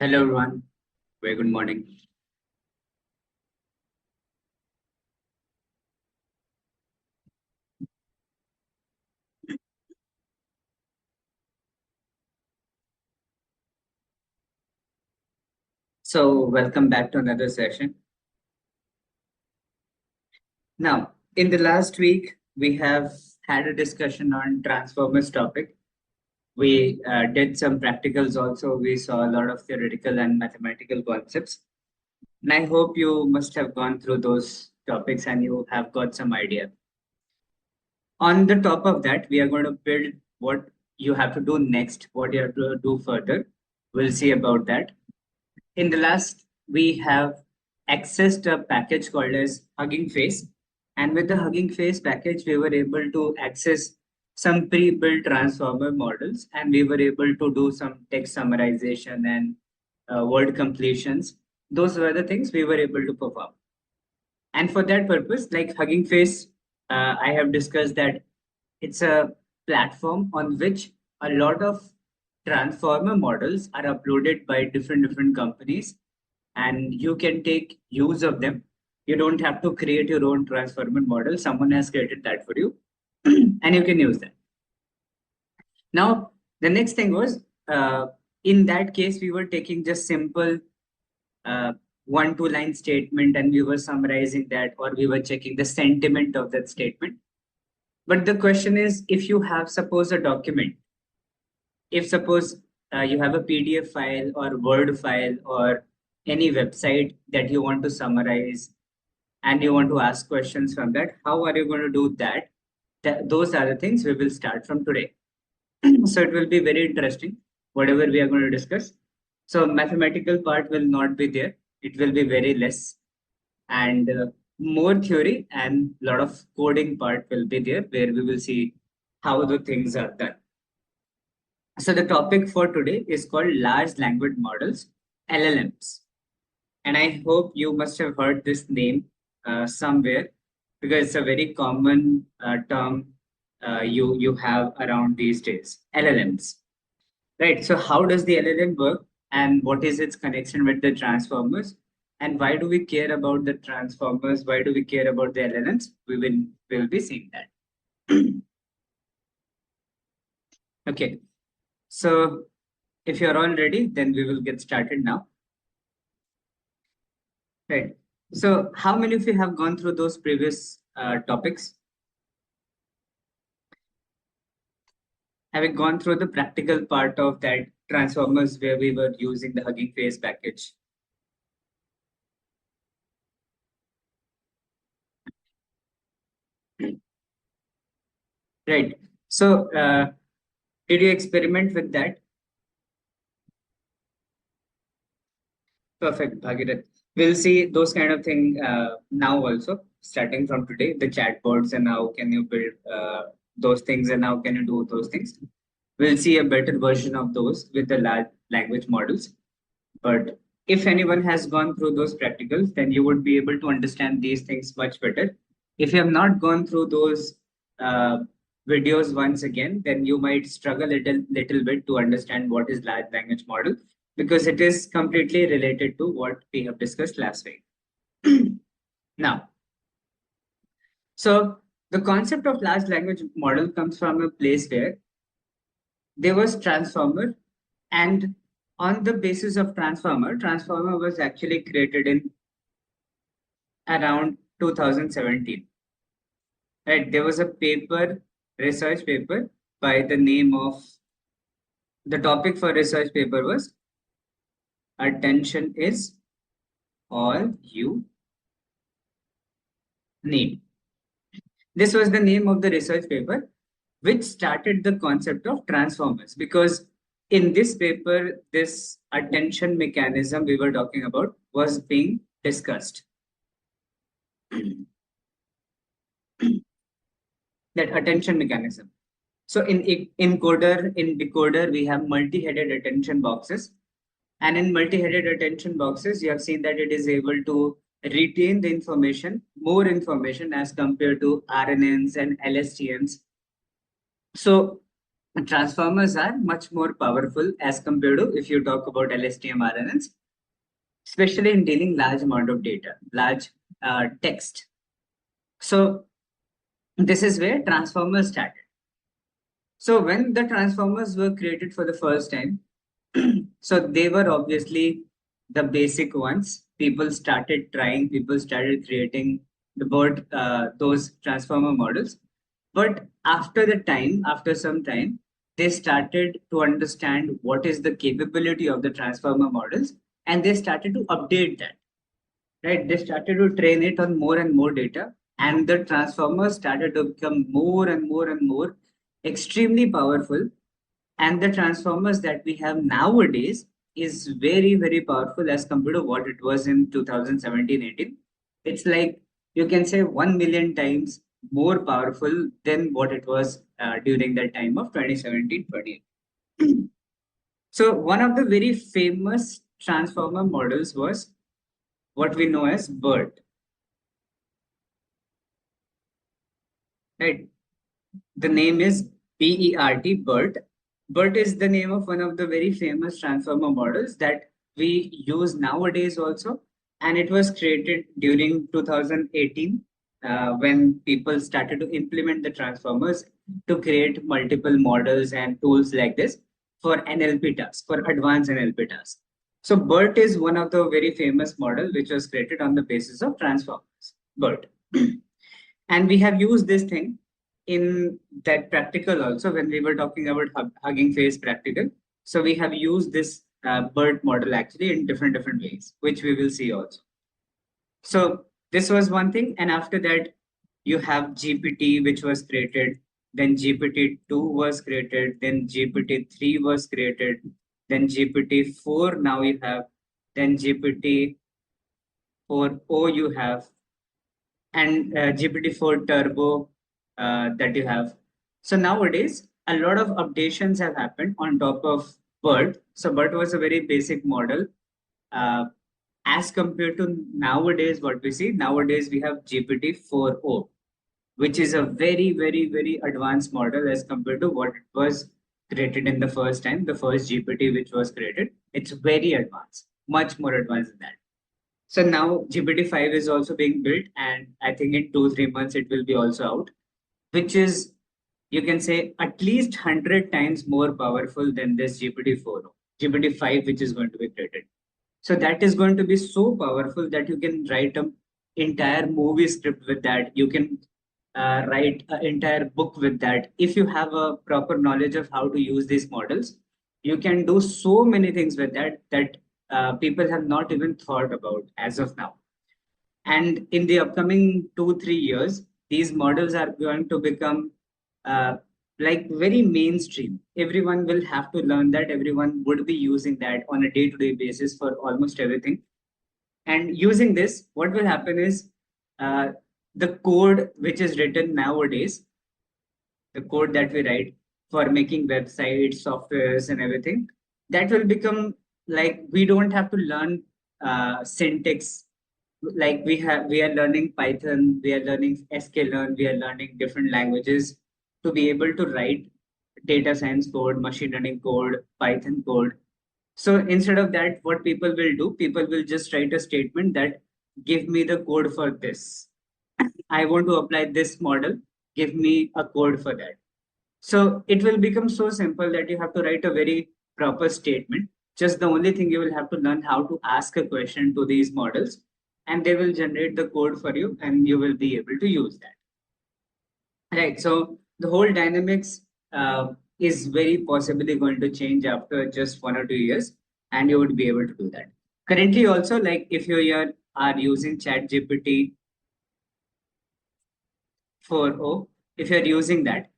Hello, everyone. Very good morning. So, welcome back to another session. Now, in the last week, we have had a discussion on Transformers topic. We did some practicals also. We saw a lot of theoretical and mathematical concepts. And I hope you must have gone through those topics and you have got some idea. On the top of that, we are going to build what you have to do next, what you have to do further. We'll see about that. In the last, we have accessed a package called as Hugging Face. And with the Hugging Face package, we were able to access some pre-built transformer models, and we were able to do some text summarization and word completions. Those were the things we were able to perform. And for that purpose, like Hugging Face, I have discussed that it's a platform on which a lot of transformer models are uploaded by different companies, and you can take use of them. You don't have to create your own transformer model. Someone has created that for you, and you can use that. Now, the next thing was, in that case, we were taking just simple uh, 1-2 line statement and we were summarizing that, or we were checking the sentiment of that statement. But the question is, if you have, suppose, a document, if suppose you have a PDF file or Word file or any website that you want to summarize and you want to ask questions from that, how are you going to do that? Those are the things we will start from today. So it will be very interesting, whatever we are going to discuss. So mathematical part will not be there. It will be very less, and more theory and a lot of coding part will be there, where we will see how the things are done. So the topic for today is called large language models, LLMs. And I hope you must have heard this name somewhere, because it's a very common term you have around these days, LLMs. Right. So how does the LLM work, and what is its connection with the transformers? And why do we care about the transformers? Why do we care about the LLMs? We will be seeing that. Okay. So if you're all ready, then we will get started now. Right. So how many of you have gone through those previous topics? Having gone through the practical part of that transformers where we were using the Hugging Face package? Right. So did you experiment with that? Perfect, Bhagirath. We'll see those kind of thing now also, starting from today, the chatbots and how can you build those things and how can you do those things. We'll see a better version of those with the large language models. But if anyone has gone through those practicals, then you would be able to understand these things much better. If you have not gone through those uh, videos once again, then you might struggle a little bit to understand what is large language model, because it is completely related to what we have discussed last week. Now, so the concept of large language model comes from a place where there was transformer, and on the basis of transformer was actually created in around 2017. Right, there was a paper, research paper, by the name of, the topic for research paper was attention is all you need. This was the name of the research paper, which started the concept of transformers, because in this paper, this attention mechanism we were talking about was being discussed. That attention mechanism. So in decoder, we have multi-headed attention boxes. And in multi-headed attention boxes, you have seen that it is able to retain the information, more information as compared to RNNs and LSTMs. So transformers are much more powerful as compared to if you talk about LSTM RNNs, especially in dealing large amount of data, large text. So this is where transformers started. So when the transformers were created for the first time, so they were obviously the basic ones. People started trying, people started creating those transformer models. But after the time, after some time, they started to understand what is the capability of the transformer models, and they started to update that. Right? They started to train it on more and more data, and the transformers started to become more and more and more extremely powerful, and the transformers that we have nowadays is very, very powerful as compared to what it was in 2017-18. It's like you can say 1 million times more powerful than what it was during that time of 2017-2018. So one of the very famous transformer models was what we know as BERT, right? The name is BERT, BERT. BERT is the name of one of the very famous transformer models that we use nowadays also. And it was created during 2018 when people started to implement the transformers to create multiple models and tools like this for NLP tasks, for advanced NLP tasks. So BERT is one of the very famous model which was created on the basis of transformers, BERT. And we have used this thing in that practical also when we were talking about Hugging Face practical. So we have used this BERT model actually in different ways, which we will see also. So this was one thing. And after that, you have GPT, which was created. Then GPT-2 was created. Then GPT-3 was created. Then GPT-4 now you have. Then GPT-4o you have, and GPT-4 Turbo that you have. So nowadays, a lot of updations have happened on top of BERT. So BERT was a very basic model. As compared to nowadays, what we see nowadays, we have GPT-4o, which is a very, very, very advanced model as compared to what it was created in the first time, the first GPT which was created. It's very advanced, much more advanced than that. So now GPT-5 is also being built, and I think in 2-3 months it will be also out, which is, you can say, at least 100 times more powerful than this GPT-4, GPT-5, which is going to be created. So that is going to be so powerful that you can write an entire movie script with that. You can write an entire book with that. If you have a proper knowledge of how to use these models, you can do so many things with that people have not even thought about as of now. And in the upcoming 2-3 years, these models are going to become uh, like very mainstream. Everyone will have to learn that. Everyone would be using that on a day-to-day basis for almost everything. And using this, what will happen is uh, the code which is written nowadays, the code that we write for making websites, softwares, and everything, that will become like we don't have to learn syntax. Like we are learning Python, we are learning sklearn, we are learning different languages to be able to write data science code, machine learning code, Python code. So instead of that, what people will do, people will just write a statement that give me the code for this. I want to apply this model, give me a code for that. So it will become so simple that you have to write a very proper statement. Just the only thing you will have to learn how to ask a question to these models, and they will generate the code for you, and you will be able to use that. Right. So the whole dynamics is very possibly going to change after just 1 or 2 years, and you would be able to do that. Currently, also, like if are using ChatGPT 4o, if you're using that,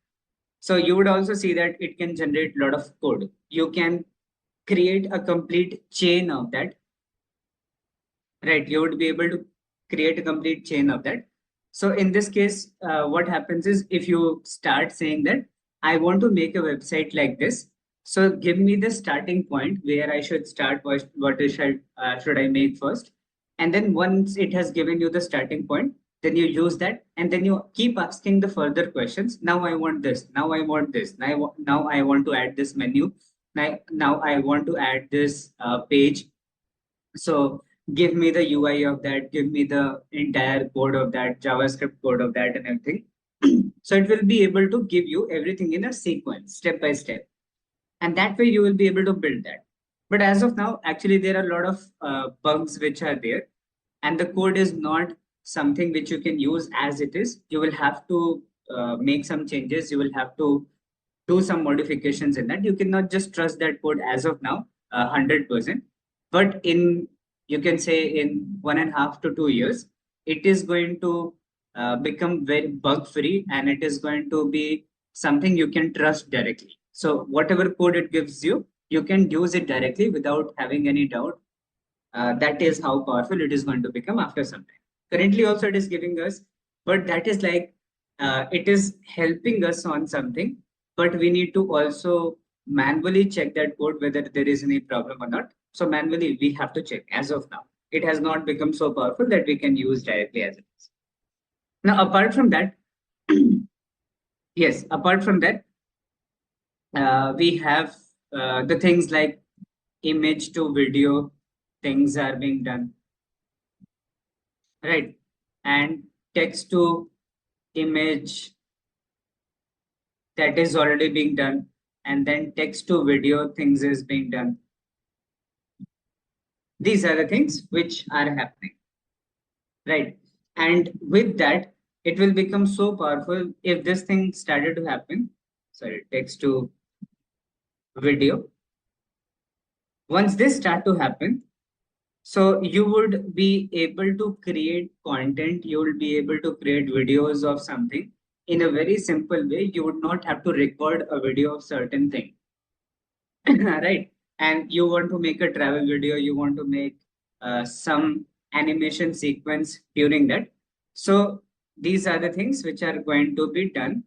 so you would also see that it can generate a lot of code. You can create a complete chain of that, right? You would be able to create a complete chain of that. So in this case, what happens is if you start saying that I want to make a website like this, so give me the starting point where I should start, should I make first, and then once it has given you the starting point, then you use that, and then you keep asking the further questions. Now I want this, now I want this, now I want to add this menu, now I want to add this page. So give me the UI of that, give me the entire code of that, JavaScript code of that, and everything. So it will be able to give you everything in a sequence, step by step. And that way you will be able to build that. But as of now, actually, there are a lot of bugs which are there, and the code is not something which you can use as it is. You will have to make some changes. You will have to do some modifications in that. You cannot just trust that code as of now, 100%. But in, you can say, in 1.5 to 2 years, it is going to become very bug free, and it is going to be something you can trust directly. So whatever code it gives you, you can use it directly without having any doubt. That is how powerful it is going to become after some time. Currently, also it is giving us, but that is like it is helping us on something, but we need to also manually check that code whether there is any problem or not. So manually we have to check. As of now, it has not become so powerful that we can use directly as it is. Now, apart from that, yes, apart from that, we have the things like image to video things are being done, right? And text to image, that is already being done. And then text to video things is being done. These are the things which are happening, right? And with that, it will become so powerful if this thing started to happen. Sorry, text to video. Once this start to happen, so you would be able to create content, you will be able to create videos of something in a very simple way. You would not have to record a video of certain thing. Right? And you want to make a travel video, you want to make some animation sequence during that. So these are the things which are going to be done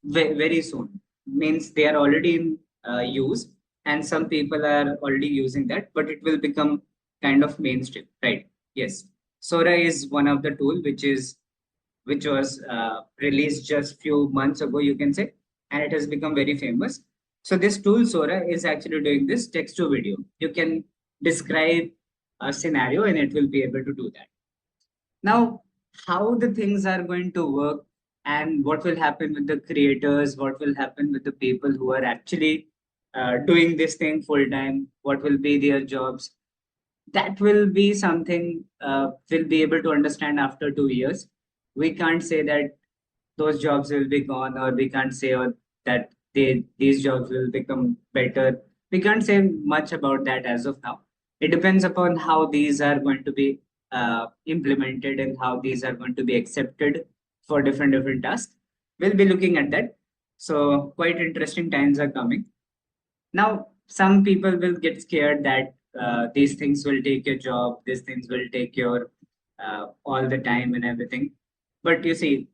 very soon. Means they are already in use, and some people are already using that, but it will become kind of mainstream, right? Yes. Sora is one of the tool which was released just few months ago, you can say, and it has become very famous. So this tool Sora is actually doing this text to video. You can describe a scenario and it will be able to do that. Now, how the things are going to work and what will happen with the creators, what will happen with the people who are actually doing this thing full time, what will be their jobs, that will be something we'll be able to understand after 2 years. We can't say that those jobs will be gone, or we can't say that these jobs will become better. We can't say much about that as of now. It depends upon how these are going to be implemented and how these are going to be accepted for different tasks. We'll be looking at that. So quite interesting times are coming. Now, some people will get scared that these things will take your job, these things will take your all the time and everything. But you see,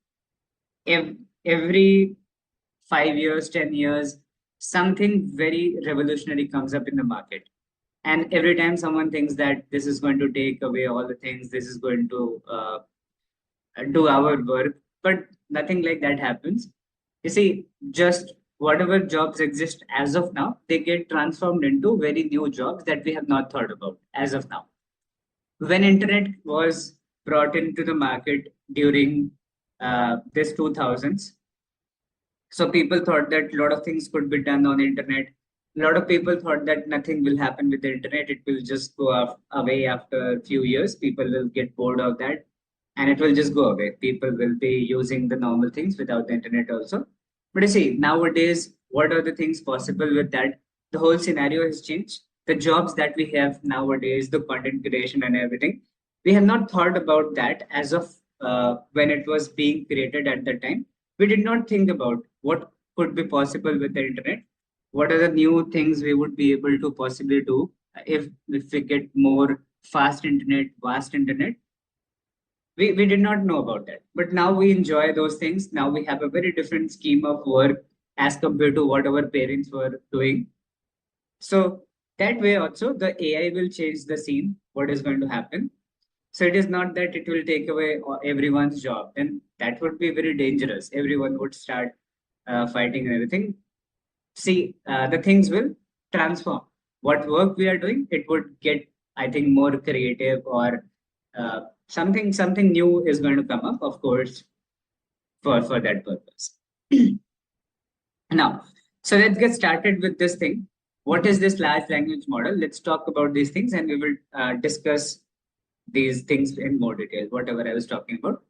if every 5 years, 10 years, something very revolutionary comes up in the market. And every time someone thinks that this is going to take away all the things, this is going to do our work, but nothing like that happens. You see, just whatever jobs exist as of now, they get transformed into very new jobs that we have not thought about as of now. When internet was brought into the market during this 2000s, so people thought that a lot of things could be done on internet. A lot of people thought that nothing will happen with the internet. It will just go away after a few years. People will get bored of that and it will just go away. People will be using the normal things without the internet also. But you see, nowadays, what are the things possible with that? The whole scenario has changed. The jobs that we have nowadays, the content creation and everything, we have not thought about that as of when it was being created at the time. We did not think about what could be possible with the internet. What are the new things we would be able to possibly do if we get more fast internet, vast internet. We did not know about that. But now we enjoy those things. Now we have a very different scheme of work as compared to what our parents were doing. So that way also the AI will change the scene, what is going to happen. So it is not that it will take away everyone's job. Then that would be very dangerous. Everyone would start fighting and everything. See, the things will transform. What work we are doing, it would get, I think, more creative, or something new is going to come up, of course, for that purpose. Now, so let's get started with this thing. What is this large language model? Let's talk about these things, and we will discuss these things in more detail, whatever I was talking about.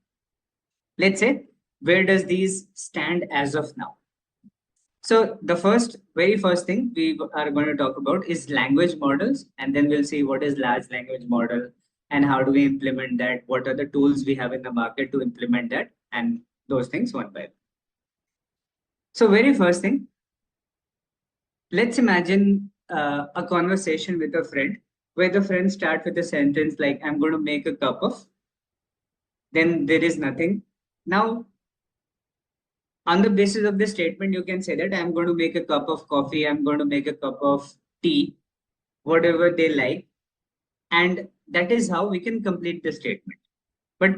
Let's say, where does these stand as of now? So the very first thing we are going to talk about is language models, and then we'll see what is large language model and how do we implement that, what are the tools we have in the market to implement that, and those things one by one. So very first thing, let's imagine a conversation with a friend where the friend starts with a sentence like, I'm going to make a cup of, then there is nothing. Now, on the basis of this statement, you can say that I'm going to make a cup of coffee, I'm going to make a cup of tea, whatever they like. And that is how we can complete the statement. But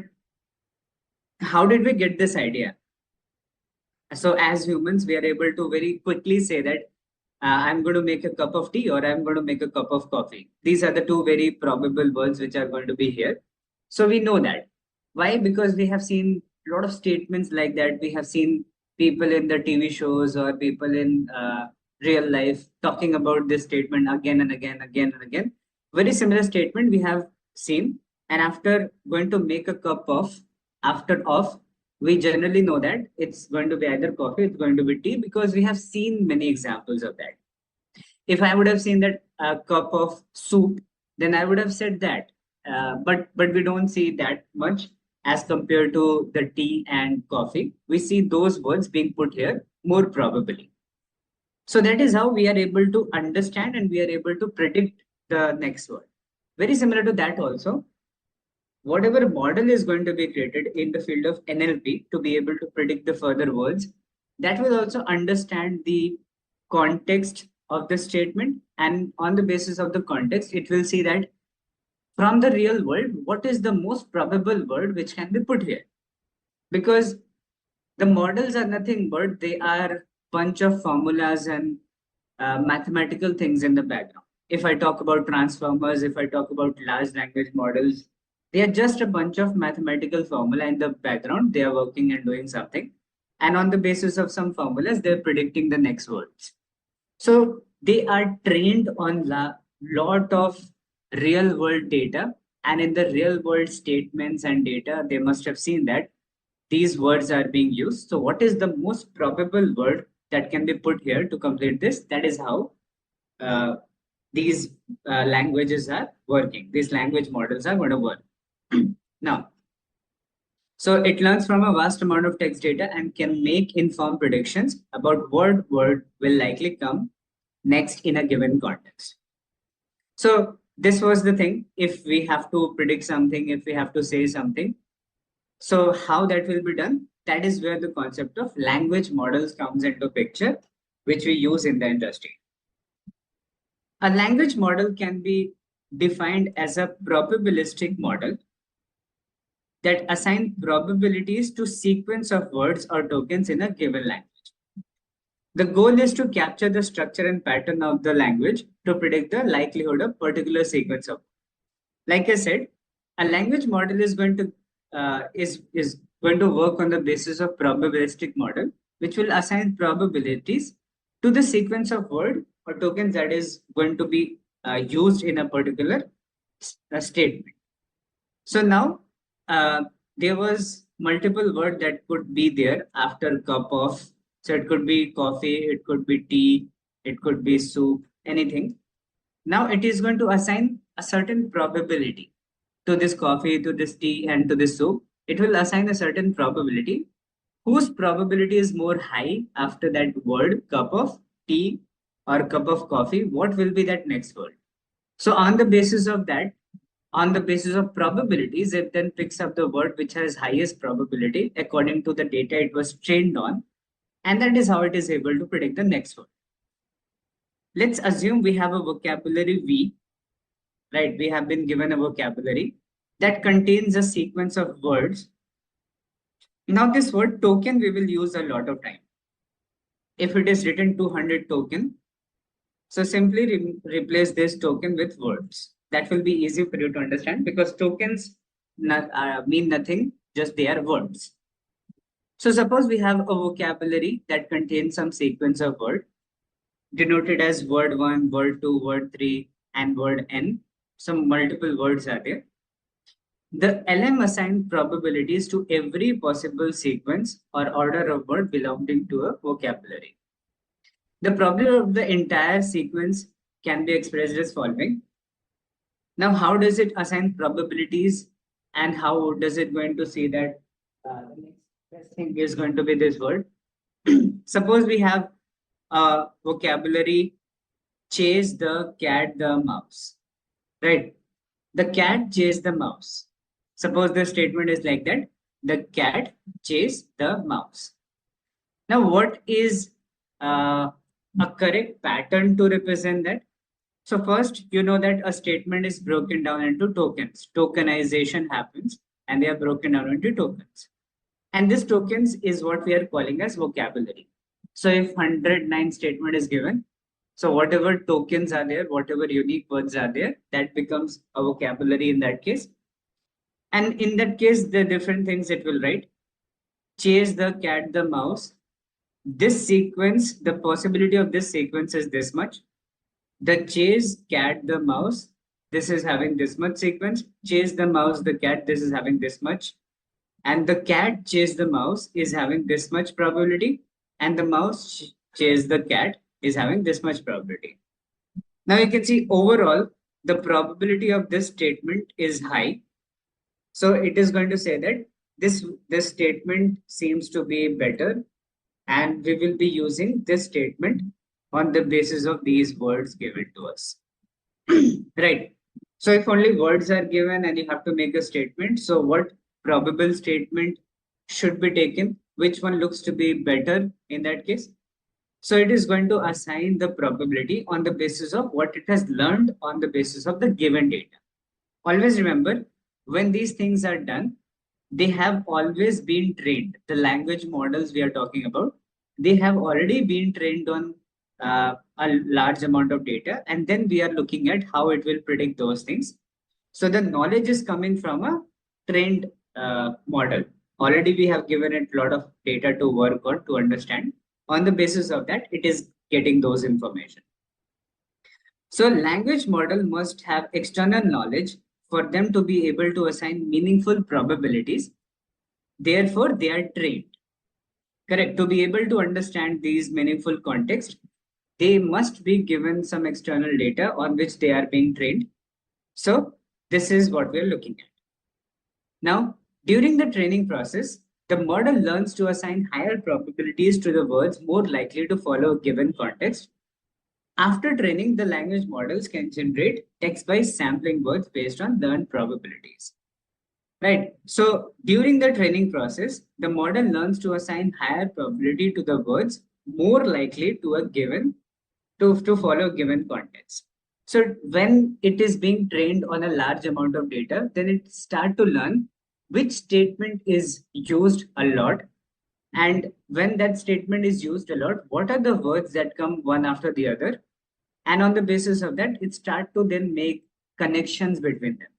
how did we get this idea? So as humans, we are able to very quickly say that I'm going to make a cup of tea or I'm going to make a cup of coffee. These are the two very probable words which are going to be here. So we know that. Why? Because we have seen a lot of statements like that. We have seen people in the TV shows or people in real life talking about this statement again and again, again and again. Very similar statement we have seen. And after going to make a cup of, after of, we generally know that it's going to be either coffee, it's going to be tea, because we have seen many examples of that. If I would have seen that cup of soup, then I would have said that. But we don't see that much as compared to the tea and coffee. We see those words being put here more probably. So that is how we are able to understand and we are able to predict the next word. Very similar to that also, whatever model is going to be created in the field of NLP to be able to predict the further words, that will also understand the context of the statement. And on the basis of the context, it will see that from the real world, what is the most probable word which can be put here. Because the models are nothing but they are bunch of formulas and mathematical things in the background. If I talk about transformers, if I talk about large language models, they are just a bunch of mathematical formula in the background. They are working and doing something. And on the basis of some formulas, they're predicting the next words. So they are trained on a lot of real world data. And in the real world statements and data, they must have seen that these words are being used. So what is the most probable word that can be put here to complete this? That is how uh, these languages are working. These language models are going to work. Now, so it learns from a vast amount of text data and can make informed predictions about what word will likely come next in a given context. So this was the thing. If we have to predict something, if we have to say something, so how that will be done? That is where the concept of language models comes into picture, which we use in the industry. A language model can be defined as a probabilistic model that assign probabilities to sequence of words or tokens in a given language. The goal is to capture the structure and pattern of the language to predict the likelihood of particular sequence of. Like I said, a language model is going to is going to work on the basis of probabilistic model, which will assign probabilities to the sequence of word or tokens that is going to be used in a particular statement. So now there was multiple word that could be there after cup of. So it could be coffee, it could be tea, it could be soup, anything. Now it is going to assign a certain probability to this coffee, to this tea, and to this soup. It will assign a certain probability. Whose probability is more high after that word, cup of tea or cup of coffee? What will be that next word? So on the basis of that, on the basis of probabilities, it then picks up the word which has highest probability according to the data it was trained on. And that is how it is able to predict the next word. Let's assume we have a vocabulary V, right? We have been given a vocabulary. that contains a sequence of words. Now, this word token we will use a lot of time. If it is written 200 token, so simply replace this token with words. That will be easy for you to understand because tokens mean nothing, just they are words. So suppose we have a vocabulary that contains some sequence of word denoted as word 1, word 2, word 3, and word n. Some multiple words are there. The LM assigned probabilities to every possible sequence or order of word belonging to a vocabulary. The probability of the entire sequence can be expressed as following. Now, how does it assign probabilities and how does it going to see that the next best thing is going to be this word? Suppose we have a vocabulary chase the cat, the mouse, right? The cat chased the mouse. Suppose the statement is like that. The cat chased the mouse. Now, what is a correct pattern to represent that? So first, you know that a statement is broken down into tokens. Tokenization happens and they are broken down into tokens. And this tokens is what we are calling as vocabulary. So if 109 statement is given, so whatever tokens are there, whatever unique words are there, that becomes a vocabulary in that case. And in that case, the different things it will write. Chase the cat, the mouse. This sequence, the possibility of this sequence is this much. The chase, cat, the mouse. This is having this much sequence. Chase the mouse, the cat. This is having this much. And the cat chase the mouse is having this much probability. And the mouse chase the cat is having this much probability. Now you can see overall, the probability of this statement is high. So it is going to say that this statement seems to be better, and we will be using this statement on the basis of these words given to us. Right. So if only words are given and you have to make a statement, so what probable statement should be taken? Which one looks to be better in that case? So it is going to assign the probability on the basis of what it has learned on the basis of the given data. Always remember, when these things are done, they have always been trained. The language models we are talking about, they have already been trained on a large amount of data, and then we are looking at how it will predict those things. So the knowledge is coming from a trained model. Already we have given it a lot of data to work on to understand. On the basis of that, it is getting those information. So language model must have external knowledge for them to be able to assign meaningful probabilities. Therefore, they are trained. Correct. To be able to understand these meaningful context, they must be given some external data on which they are being trained. So this is what we are looking at. Now, during the training process, the model learns to assign higher probabilities to the words more likely to follow a given context. After training, the language models can generate text by sampling words based on learned probabilities. Right. So during the training process, the model learns to assign higher probability to the words more likely to a given to follow a given context. So when it is being trained on a large amount of data, then it start to learn which statement is used a lot. And when that statement is used a lot, what are the words that come one after the other? And on the basis of that, it start to then make connections between them.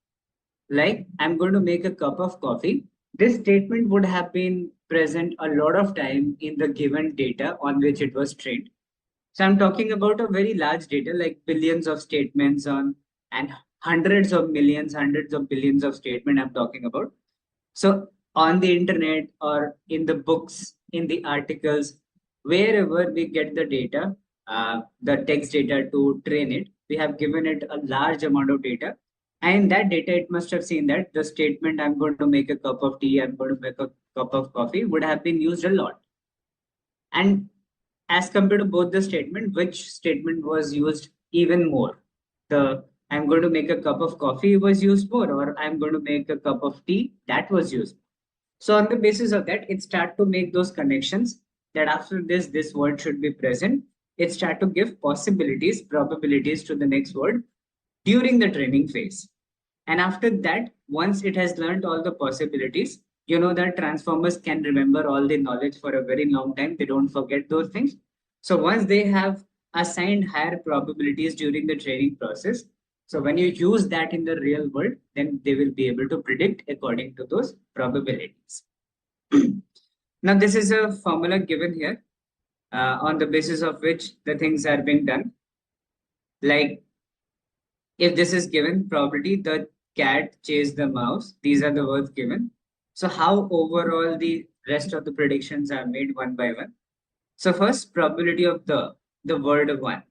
Like, I'm going to make a cup of coffee. This statement would have been present a lot of time in the given data on which it was trained. So I'm talking about a very large data, like billions of statements on and hundreds of billions of statements I'm talking about. So on the internet or in the books, in the articles, wherever we get the data, the text data to train it, we have given it a large amount of data. And in that data, it must have seen that the statement, I'm going to make a cup of tea, I'm going to make a cup of coffee, would have been used a lot. And as compared to both the statement, which statement was used even more? The I'm going to make a cup of coffee was used more, or I'm going to make a cup of tea, that was used. So on the basis of that, it start to make those connections that after this word should be present. It start to give possibilities, probabilities to the next word during the training phase. And after that, once it has learned all the possibilities, you know that transformers can remember all the knowledge for a very long time. They don't forget those things. So once they have assigned higher probabilities during the training process, so when you use that in the real world, then they will be able to predict according to those probabilities. Now, this is a formula given here on the basis of which the things are being done. Like if this is given probability, the cat chased the mouse. These are the words given. So how overall the rest of the predictions are made one by one. So first probability of the word one.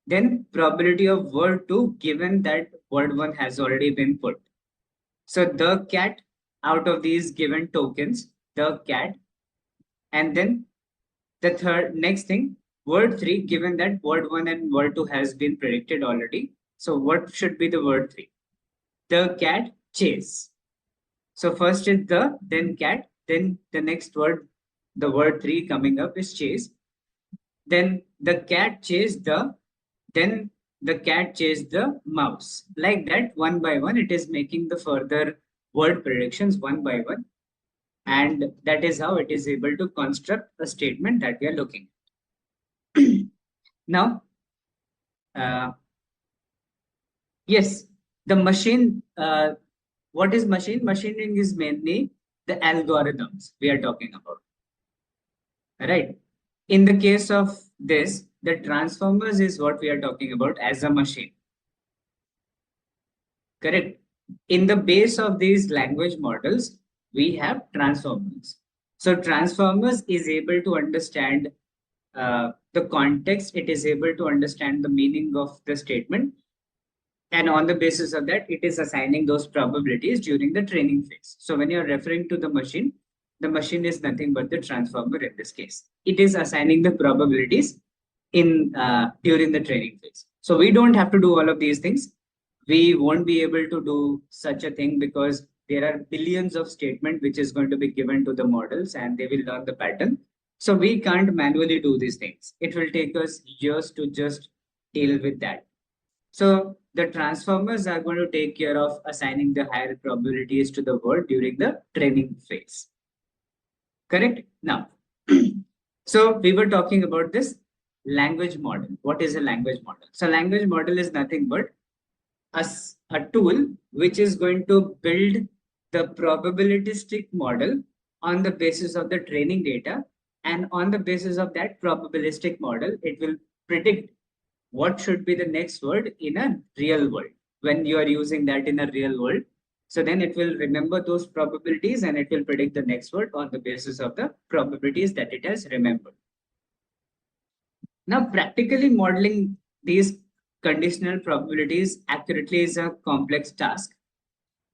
Then probability of word two given that word one has already been put. So the cat out of these given tokens, the cat, and then the third next thing, word three, given that word one and word two has been predicted already. So what should be the word three? The cat chase. So first is the, then cat, then the next word, the word three coming up is chase. Then the cat chased then the cat chased the mouse. Like that, one by one, it is making the further word predictions one by one. And that is how it is able to construct a statement that we are looking at. Now, uh, yes, the machine, what is machine? Machining is mainly the algorithms we are talking about, right? In the case of this, the transformers is what we are talking about as a machine, correct? In the base of these language models, we have transformers. So transformers is able to understand the context, it is able to understand the meaning of the statement, and on the basis of that, it is assigning those probabilities during the training phase. So when you're referring to the machine is nothing but the transformer in this case. It is assigning the probabilities in during the training phase. So we don't have to do all of these things. We won't be able to do such a thing because there are billions of statements which is going to be given to the models and they will learn the pattern. So we can't manually do these things. It will take us years to just deal with that. So the transformers are going to take care of assigning the higher probabilities to the word during the training phase. Correct? Now, so we were talking about this language model. What is a language model? So language model is nothing but a tool which is going to build the probabilistic model on the basis of the training data. And on the basis of that probabilistic model, it will predict what should be the next word in a real world when you are using that in a real world. So then it will remember those probabilities and it will predict the next word on the basis of the probabilities that it has remembered. Now, practically modeling these conditional probabilities accurately is a complex task,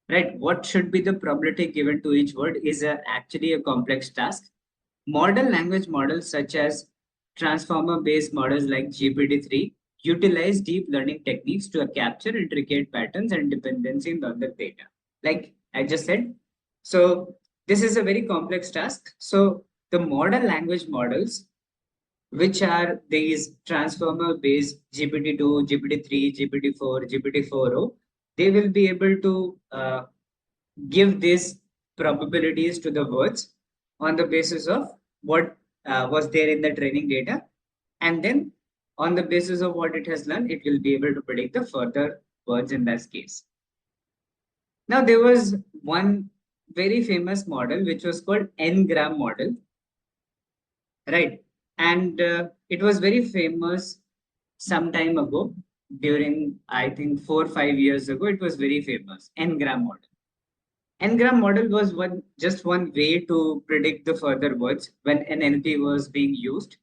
right? What should be the probability given to each word is actually a complex task. Modern language models such as transformer-based models like GPT-3 utilize deep learning techniques to capture intricate patterns and dependencies on the data. Like I just said, so this is a very complex task. So the modern language models, which are these transformer-based GPT-2, GPT-3, GPT-4, GPT-4o, they will be able to give these probabilities to the words on the basis of what was there in the training data. And then on the basis of what it has learned, it will be able to predict the further words in that case. Now, there was one very famous model, which was called N-gram model, right? And it was very famous some time ago during, I think, 4 or 5 years ago, it was very famous, N-gram model. N-gram model was just one way to predict the further words when NLP was being used.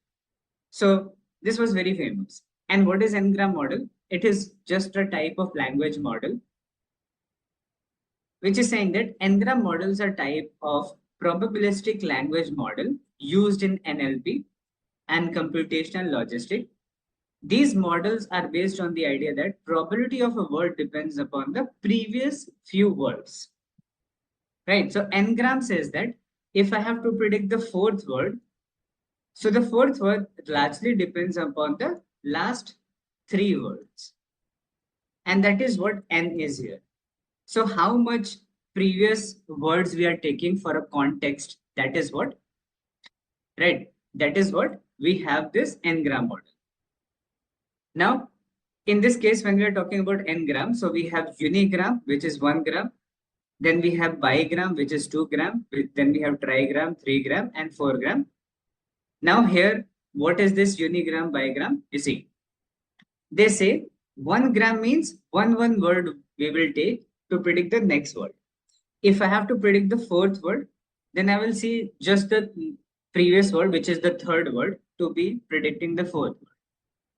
So this was very famous. And what is N-gram model? It is just a type of language model, which is saying that N-gram models are type of probabilistic language model used in NLP and computational logistics. These models are based on the idea that probability of a word depends upon the previous few words. Right. So Ngram says that if I have to predict the fourth word, so the fourth word largely depends upon the last three words. And that is what N is here. So how much previous words we are taking for a context, that is what, right? That is what we have this n-gram model. Now, in this case, when we are talking about n-gram, so we have unigram, which is 1 gram. Then we have bigram, which is 2 gram. Then we have trigram, 3 gram, and 4 gram. Now here, what is this unigram, bigram? You see, they say 1 gram means one word we will take to predict the next word. If I have to predict the fourth word, then I will see just the previous word, which is the third word, to be predicting the fourth word.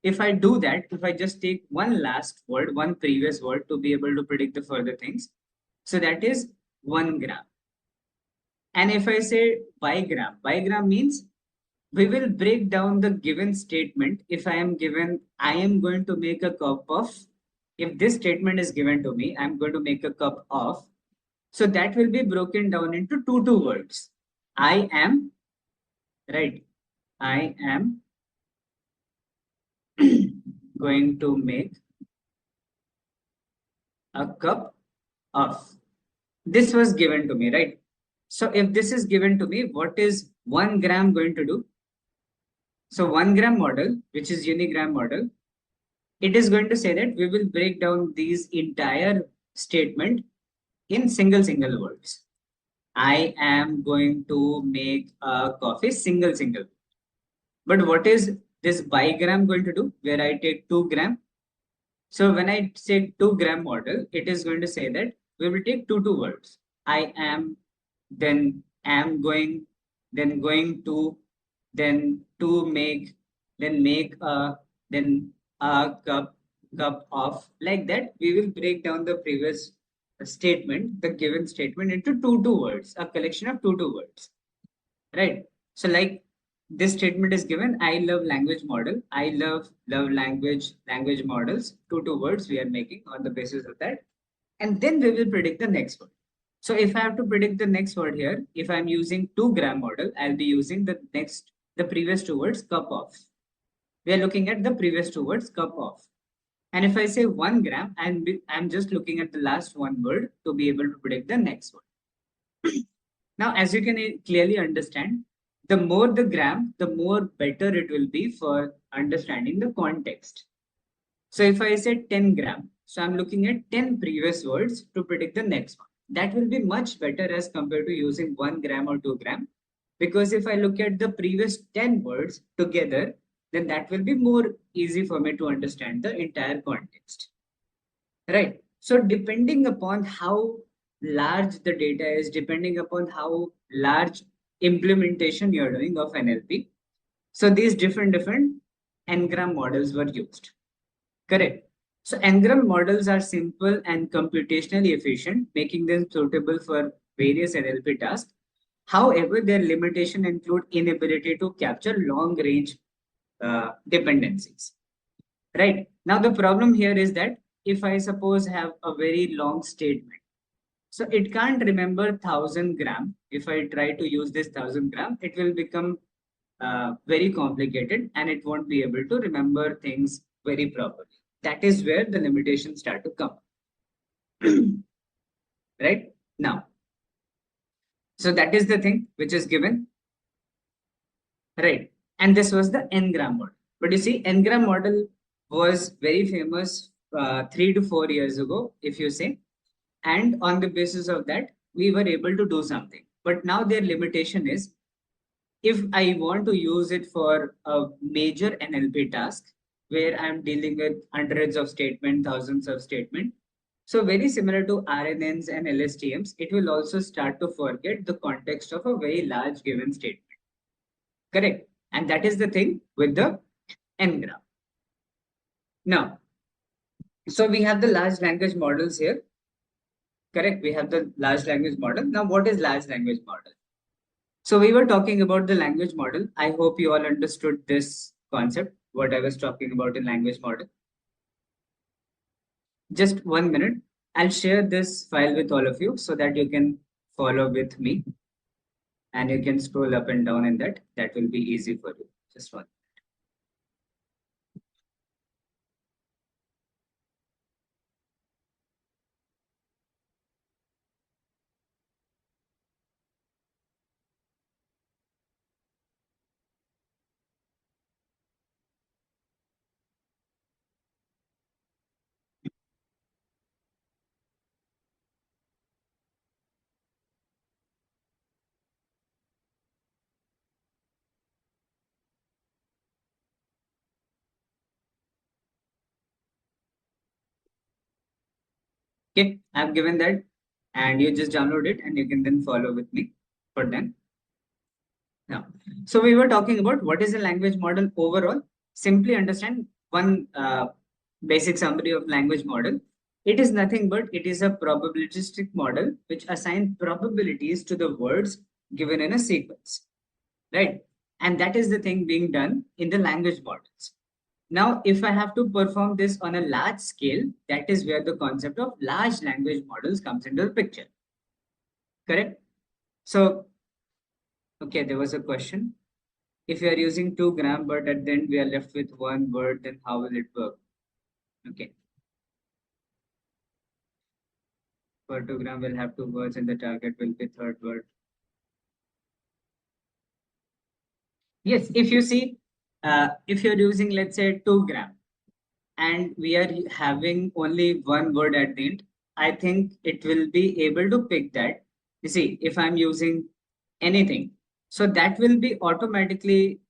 If I do that, if I just take one last word, one previous word to be able to predict the further things, so that is 1 gram. And if I say bigram means we will break down the given statement. If I am given, I am going to make a cup of, if this statement is given to me, I'm going to make a cup of. So that will be broken down into two words. I am, right? I am going to make a cup of. This was given to me, right? So if this is given to me, what is 1 gram going to do? So 1 gram model, which is unigram model, it is going to say that we will break down these entire statement in single words. I am going to make a coffee, single. But what is this bigram going to do? Where I take 2 gram. So when I say 2 gram model, it is going to say that we will take two words. I am, then am going, then going to, then to make, then make a, then a cup of. Like that, we will break down the previous statement, the given statement, into two words, a collection of two words, right? So like this statement is given, I love language model, I love language models, two words we are making on the basis of that, and then we will predict the next word. So if I have to predict the next word here, if I'm using 2 gram model, I'll be using the previous two words, cup of. We are looking at the previous two words, cup of. And if I say 1 gram, I'm just looking at the last one word to be able to predict the next word. Now, as you can clearly understand, the more the gram, the more better it will be for understanding the context. So if I say 10 gram, so I'm looking at 10 previous words to predict the next one. That will be much better as compared to using 1 gram or 2 gram. Because if I look at the previous 10 words together, then that will be more easy for me to understand the entire context. Right. So depending upon how large the data is, depending upon how large implementation you're doing of NLP, so these different n-gram models were used. Correct. So n-gram models are simple and computationally efficient, making them suitable for various NLP tasks. However, their limitation include inability to capture long-range dependencies. Right. Now the problem here is that if I suppose have a very long statement, so it can't remember 1,000 gram. If I try to use this 1,000 gram, it will become very complicated and it won't be able to remember things very properly. That is where the limitations start to come. Right now. So that is the thing which is given. Right. And this was the n-gram model. But you see, n-gram model was very famous 3 to 4 years ago, if you say. And on the basis of that, we were able to do something. But now their limitation is, if I want to use it for a major NLP task where I'm dealing with hundreds of statements, thousands of statements, so very similar to RNNs and LSTMs, it will also start to forget the context of a very large given statement. Correct. And that is the thing with the n-gram. Now, so we have the large language models here. Correct. We have the large language model. Now, what is large language model? So we were talking about the language model. I hope you all understood this concept, what I was talking about in language model. Just 1 minute. I'll share this file with all of you so that you can follow with me and you can scroll up and down in that. That will be easy for you. Just one. Okay, I've given that, and you just download it and you can then follow with me for then. Now, so we were talking about what is a language model overall. Simply understand one basic summary of language model. It is nothing but it is a probabilistic model which assigns probabilities to the words given in a sequence, right? And that is the thing being done in the language models. Now, if I have to perform this on a large scale, that is where the concept of large language models comes into the picture. Correct? So, okay, there was a question. If you are using 2 gram, but at the end we are left with one word, then how will it work? Okay. For 2 gram, we'll have 2 words and the target will be third word. Yes, if you see, if you're using, let's say, 2 gram, and we are having only one word at the end, I think it will be able to pick that. You see, if I'm using anything, so that will be automatically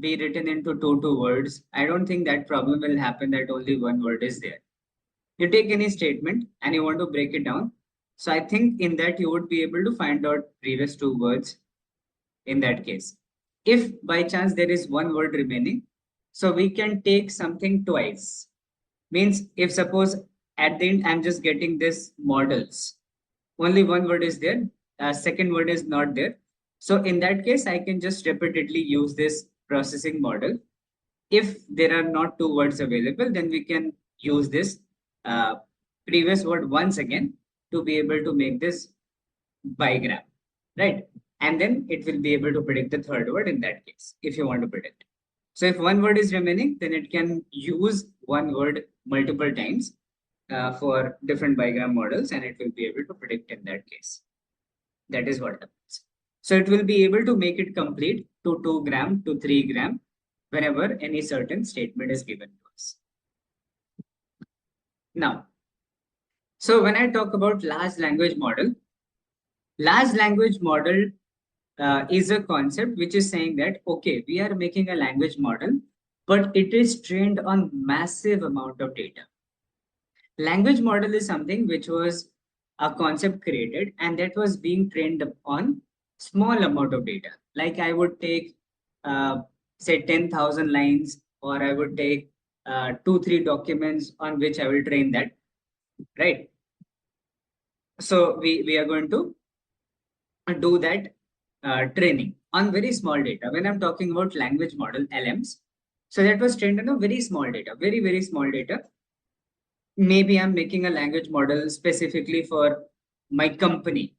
be written into two words. I don't think that problem will happen that only one word is there. You take any statement and you want to break it down. So I think in that you would be able to find out previous 2 words in that case. If by chance there is one word remaining, so we can take something twice. Means if suppose at the end I'm just getting this models, only one word is there, second word is not there. So in that case, I can just repeatedly use this processing model. If there are not 2 words available, then we can use this uh, previous word once again to be able to make this bigram, right? And then it will be able to predict the third word in that case, if you want to predict. So if one word is remaining, then it can use one word multiple times for different bigram models, and it will be able to predict in that case. That is what happens. So it will be able to make it complete to 2 gram to 3 gram whenever any certain statement is given to us. Now, so when I talk about large language model is a concept which is saying that, okay, we are making a language model, but it is trained on massive amount of data. Language model is something which was a concept created and that was being trained on small amount of data. Like I would take, say 10,000 lines, or I would take 2, 3 documents on which I will train that, right? So we are going to do that training on very small data. When I'm talking about language model, LMs, so that was trained on a very small data, very, very small data. Maybe I'm making a language model specifically for my company,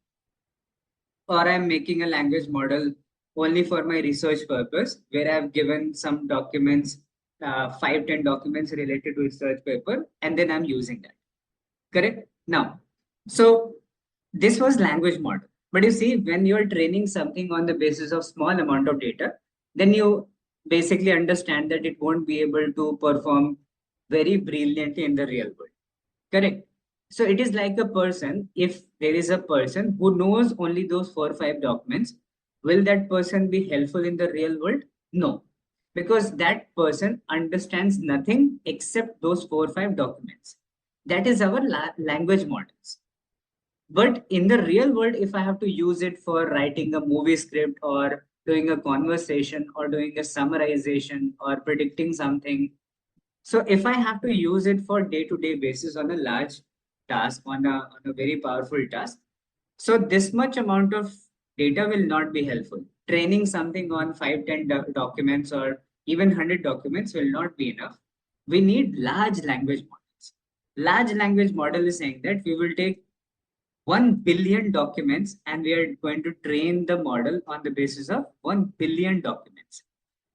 or I'm making a language model only for my research purpose, where I've given some documents, 5, 10 documents related to research paper, and then I'm using that. Correct? Now, so this was language model. But you see, when you're training something on the basis of small amount of data, then you basically understand that it won't be able to perform very brilliantly in the real world. Correct. So it is like a person. If there is a person who knows only those 4 or 5 documents, will that person be helpful in the real world? No, because that person understands nothing except those 4 or 5 documents. That is our language models. But in the real world, if I have to use it for writing a movie script or doing a conversation or doing a summarization or predicting something, so if I have to use it for day-to-day basis on a large task, on a very powerful task, so this much amount of data will not be helpful. Training something on 5, 10 documents or even 100 documents will not be enough. We need large language models. Large language model is saying that we will take 1 billion documents and we are going to train the model on the basis of 1 billion documents.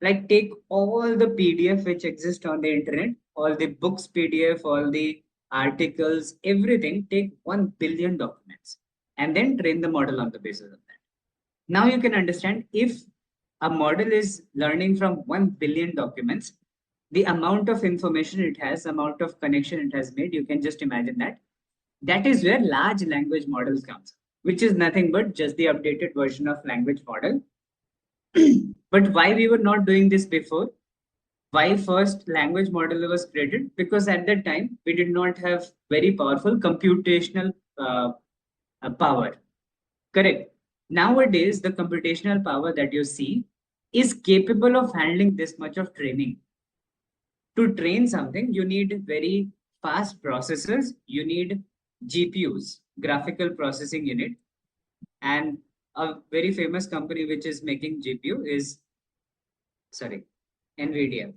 Like take all the PDF which exist on the internet, all the books PDF, all the articles, everything, take 1 billion documents and then train the model on the basis of that. Now you can understand, if a model is learning from 1 billion documents, the amount of information it has, amount of connection it has made, you can just imagine that. That is where large language models comes, which is nothing but just the updated version of language model. But why we were not doing this before? Why first language model was created? Because at that time we did not have very powerful computational uh, power. Correct. Nowadays, the computational power that you see is capable of handling this much of training. To train something, you need very fast processors, you need GPUs, graphical processing unit, and a very famous company which is making GPU is, sorry, NVIDIA.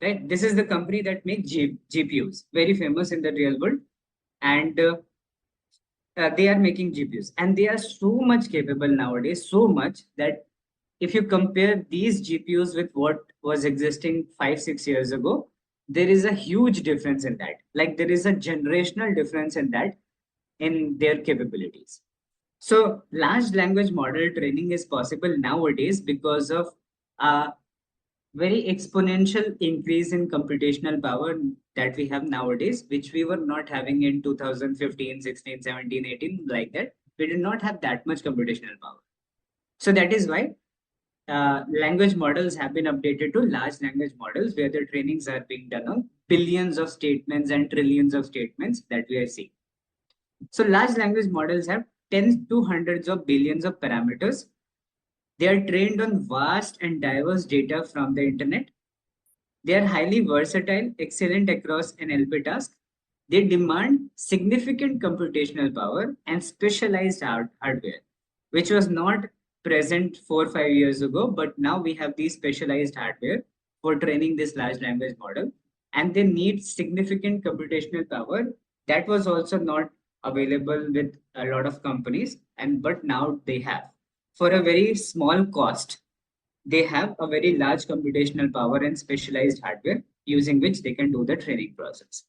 Right? This is the company that makes GPUs, very famous in the real world, and they are making GPUs, and they are so much capable nowadays, so much that if you compare these GPUs with what was existing 5, 6 years ago, there is a huge difference in that. Like there is a generational difference in that in their capabilities. So large language model training is possible nowadays because of a very exponential increase in computational power that we have nowadays, which we were not having in 2015, 16, 17, 18, like that. We did not have that much computational power. So that is why language models have been updated to large language models where the trainings are being done on billions of statements and trillions of statements that we are seeing. So large language models have tens to hundreds of billions of parameters. They are trained on vast and diverse data from the internet. They are highly versatile, excellent across NLP tasks. They demand significant computational power and specialized hardware, which was not present 4 or 5 years ago, but now we have these specialized hardware for training this large language model, and they need significant computational power. That was also not available with a lot of companies, and but now they have for a very small cost. They have a very large computational power and specialized hardware using which they can do the training process.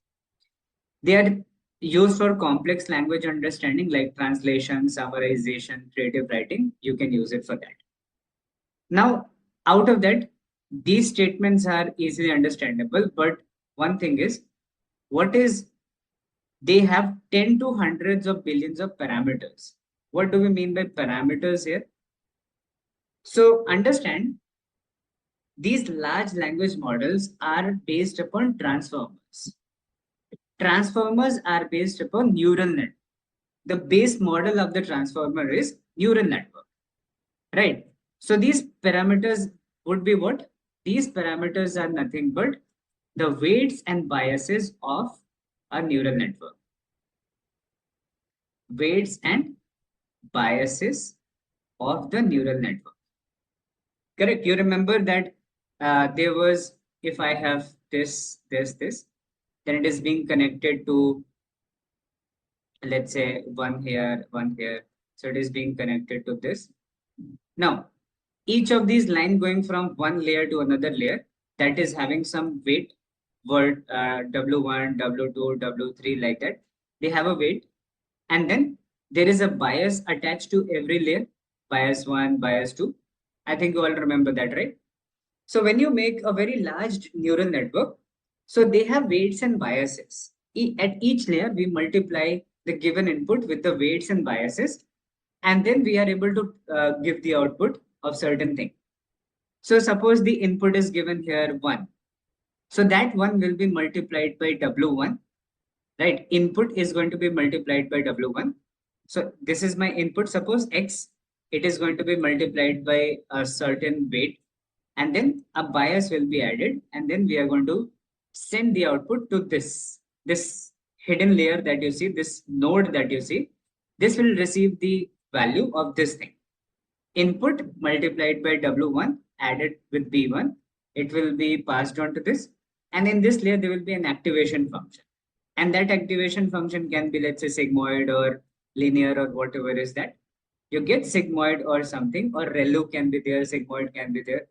They are used for complex language understanding like translation, summarization, creative writing. You can use it for that. Now, out of that, these statements are easily understandable, but one thing is, what is they have 10 to hundreds of billions of parameters. What do we mean by parameters here? So understand these large language models are based upon transformers. Transformers are based upon neural net. The base model of the transformer is neural network, right? So these parameters would be what? These parameters are nothing but the weights and biases of a neural network. Weights and biases of the neural network. Correct. You remember that there was, if I have this, then it is being connected to, let's say, one here, one here. So it is being connected to this. Now, each of these lines going from one layer to another layer that is having some weight, word W1, W2, W3, like that. They have a weight. And then there is a bias attached to every layer, bias 1, bias 2. I think you all remember that, right? So when you make a very large neural network, so they have weights and biases. At each layer, we multiply the given input with the weights and biases, and then we are able to give the output of certain thing. So suppose the input is given here 1. So that 1 will be multiplied by W1, right? Input is going to be multiplied by W1. So this is my input, suppose X, it is going to be multiplied by a certain weight, and then a bias will be added, and then we are going to send the output to this hidden layer that you see, this node that you see. This will receive the value of this thing. Input multiplied by W1 added with B1, it will be passed on to this, and in this layer there will be an activation function, and that activation function can be, let's say, sigmoid or linear or whatever is that. You get sigmoid or something, or ReLU can be there, sigmoid can be there,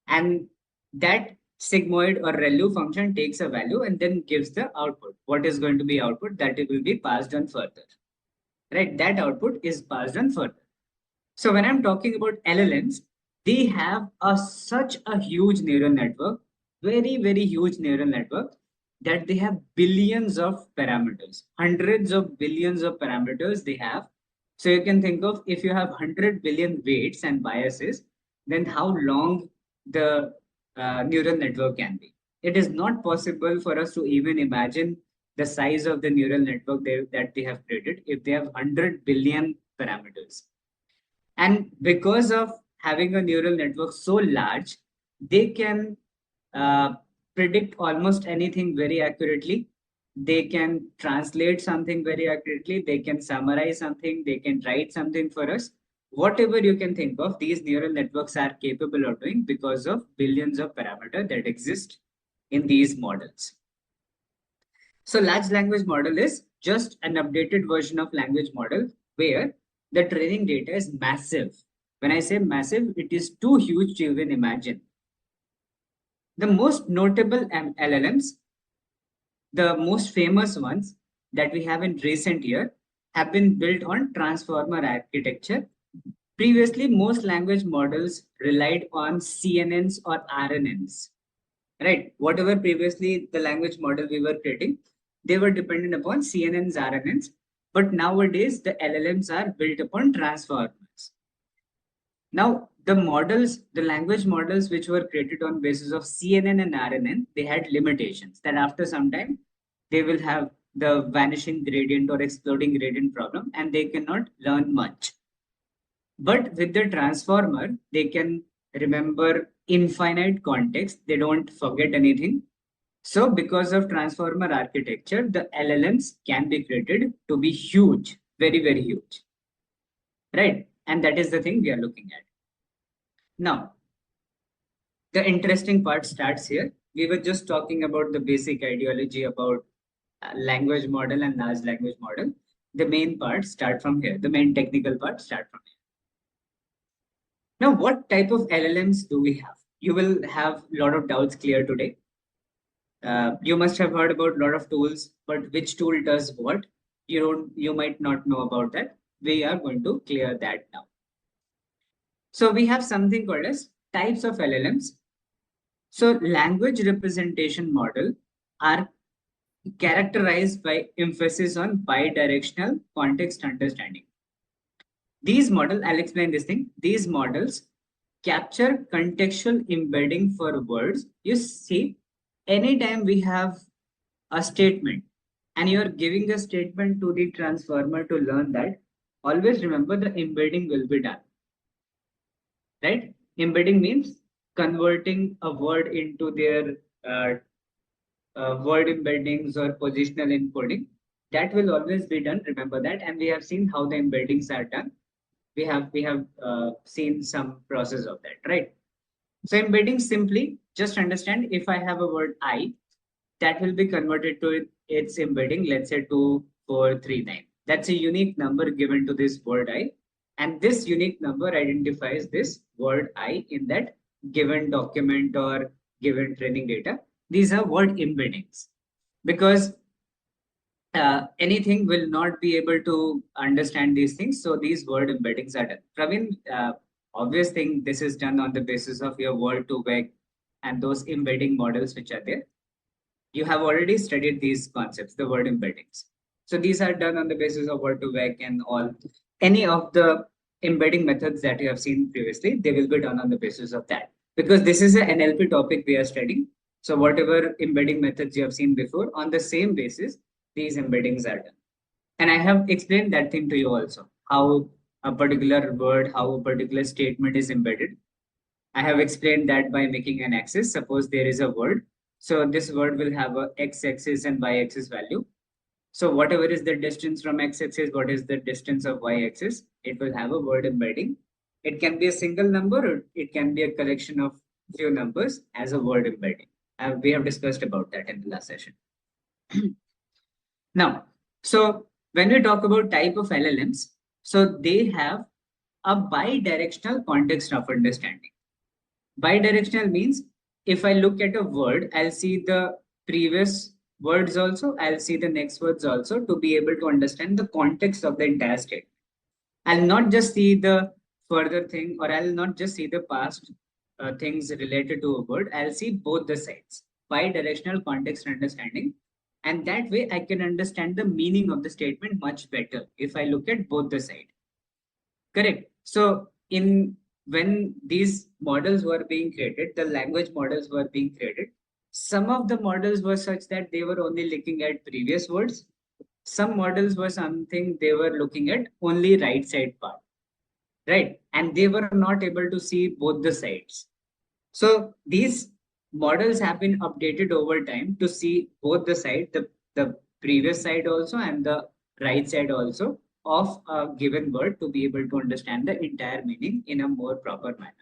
and that sigmoid or ReLU function takes a value and then gives the output. What is going to be output? That it will be passed on further, right? That output is passed on further. So when I'm talking about LLMs, they have such a huge neural network, very, very huge neural network, that they have billions of parameters, hundreds of billions of parameters they have. So you can think of, if you have 100 billion weights and biases, then how long the neural network can be. It is not possible for us to even imagine the size of the neural network that they have created if they have 100 billion parameters. And because of having a neural network so large, they can uh, predict almost anything very accurately. They can translate something very accurately. They can summarize something. They can write something for us. Whatever you can think of, these neural networks are capable of doing because of billions of parameters that exist in these models. So large language model is just an updated version of language model where the training data is massive. When I say massive, it is too huge to even imagine. The most notable LLMs, the most famous ones that we have in recent year, have been built on transformer architecture. Previously, most language models relied on CNNs or RNNs, right? Whatever previously the language model we were creating, they were dependent upon CNNs, RNNs. But nowadays, the LLMs are built upon transformers. Now, the models, the language models which were created on basis of CNN and RNN, they had limitations that after some time, they will have the vanishing gradient or exploding gradient problem and they cannot learn much. But with the transformer, they can remember infinite context. They don't forget anything. So because of transformer architecture, the LLMs can be created to be huge, very, very huge, right? And that is the thing we are looking at. Now, the interesting part starts here. We were just talking about the basic ideology about language model and large language model. The main part start from here. The main technical part start from here. Now, what type of LLMs do we have? You will have a lot of doubts clear today. You must have heard about a lot of tools, but which tool does what? You might not know about that. We are going to clear that now. So we have something called as types of LLMs. So language representation model are characterized by emphasis on bidirectional context understanding. These models, I'll explain this thing. These models capture contextual embedding for words. You see, anytime we have a statement and you're giving a statement to the transformer to learn that, always remember the embedding will be done, right? Embedding means converting a word into their word embeddings or positional encoding. That will always be done. Remember that. And we have seen how the embeddings are done. We have seen some process of that, right? So embedding simply just understand if I have a word I, that will be converted to its embedding, let's say 2439. That's a unique number given to this word I. And this unique number identifies this word I in that given document or given training data. These are word embeddings because anything will not be able to understand these things. So these word embeddings are done. Praveen, obvious thing, this is done on the basis of your word to vec and those embedding models which are there. You have already studied these concepts, the word embeddings. So these are done on the basis of word to vec and all. Any of the embedding methods that you have seen previously, they will be done on the basis of that. Because this is an NLP topic we are studying. So whatever embedding methods you have seen before, on the same basis, these embeddings are done. And I have explained that thing to you also, how a particular word, how a particular statement is embedded. I have explained that by making an axis. Suppose there is a word. So this word will have a x-axis and y-axis value. So whatever is the distance from x-axis, what is the distance of y-axis, it will have a word embedding. It can be a single number or it can be a collection of few numbers as a word embedding. We have discussed about that in the last session. Now, so when we talk about type of LLMs, so they have a bidirectional context of understanding. Bidirectional means if I look at a word, I'll see the previous words also, I'll see the next words also to be able to understand the context of the entire statement. I'll not just see the further thing or I'll not just see the past things related to a word, I'll see both the sides. Bidirectional context understanding. And that way I can understand the meaning of the statement much better if I look at both the sides. Correct. So in when these models were being created, the language models were being created, some of the models were such that they were only looking at previous words. Some models were something they were looking at only right side part, right? And they were not able to see both the sides. So these models have been updated over time to see both the side, the previous side also and the right side also of a given word to be able to understand the entire meaning in a more proper manner.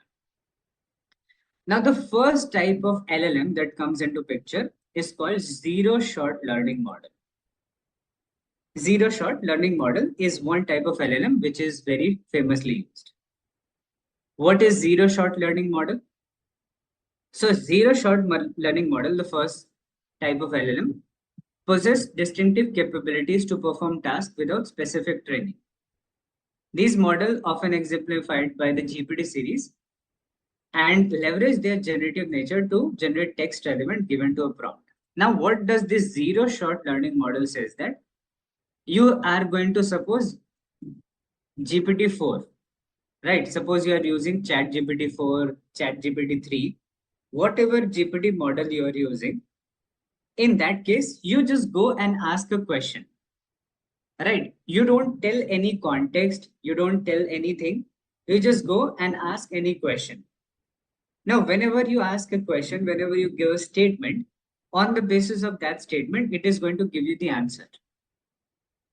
Now, the first type of LLM that comes into picture is called zero shot learning model. Zero shot learning model is one type of LLM which is very famously used. What is zero shot learning model? So zero shot learning model, the first type of LLM, possess distinctive capabilities to perform tasks without specific training. These models, often exemplified by the GPT series, and leverage their generative nature to generate text relevant given to a prompt. Now, what does this zero shot learning model says that you are going to suppose GPT-4, right? Suppose you are using Chat GPT-4, Chat GPT-3, whatever GPT model you are using. In that case, you just go and ask a question, right? You don't tell any context, you don't tell anything. You just go and ask any question. Now, whenever you ask a question, whenever you give a statement, on the basis of that statement, it is going to give you the answer,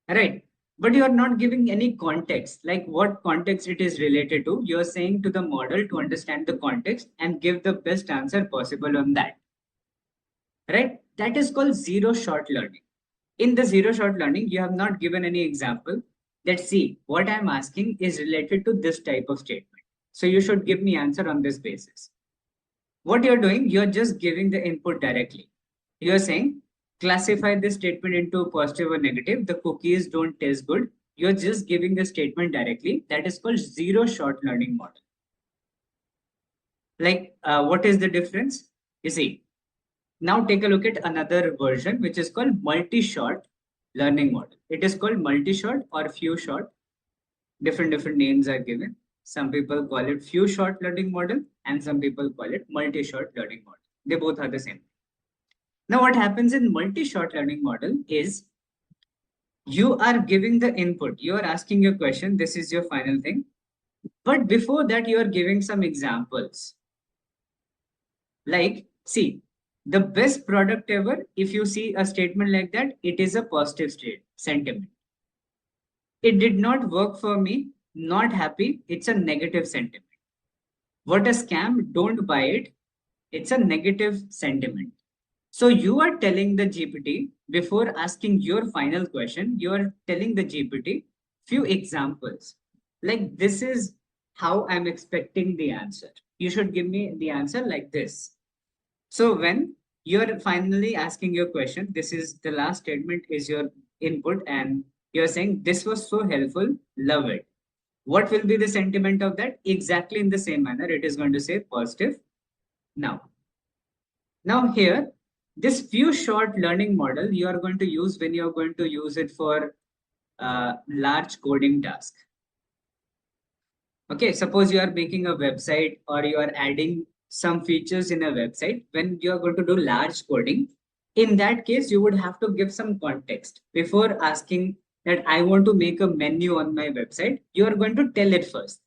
right? But you are not giving any context, like what context it is related to. You are saying to the model to understand the context and give the best answer possible on that, right? That is called zero shot learning. In the zero shot learning, you have not given any example that see what I'm asking is related to this type of statement. So you should give me answer on this basis. What you're doing, you're just giving the input directly. You're saying, classify this statement into positive or negative. The cookies don't taste good. You're just giving the statement directly. That is called zero shot learning model. Like, what is the difference? You see, now take a look at another version, which is called multi-shot learning model. It is called multi-shot or few shot. Different names are given. Some people call it few shot learning model and some people call it multi-shot learning model. They both are the same. Now, what happens in multi-shot learning model is you are giving the input. You are asking your question. This is your final thing. But before that, you are giving some examples. Like, see, the best product ever, if you see a statement like that, it is a positive sentiment. It did not work for me, not happy, it's a negative sentiment. What a scam, don't buy it, it's a negative sentiment. So you are telling the GPT before asking your final question, you are telling the GPT few examples. Like this is how I'm expecting the answer. You should give me the answer like this. So when you're finally asking your question, this is the last statement is your input and you're saying this was so helpful, love it. What will be the sentiment of that? Exactly in the same manner, it is going to say positive. Now here, this few short learning model you are going to use when you're going to use it for large coding task. Okay, suppose you are making a website or you are adding some features in a website. When you are going to do large coding, in that case, you would have to give some context before asking that I want to make a menu on my website. You are going to tell it first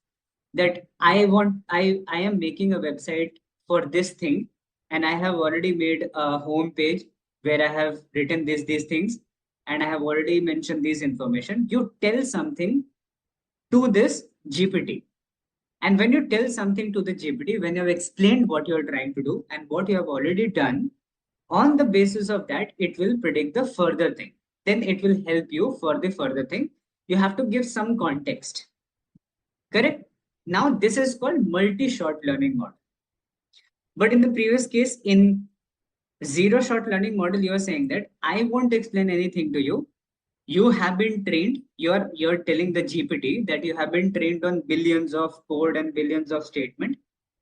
that I am making a website for this thing and I have already made a home page where I have written these things and I have already mentioned this information. You tell something to this GPT. And when you tell something to the GPT, when you have explained what you're trying to do and what you have already done, on the basis of that, it will predict the further thing. Then it will help you for the further thing. You have to give some context. Correct? Now, this is called multi-shot learning model. But in the previous case, in zero shot learning model, you are saying that I won't explain anything to you. You have been trained, you're telling the GPT that you have been trained on billions of code and billions of statement.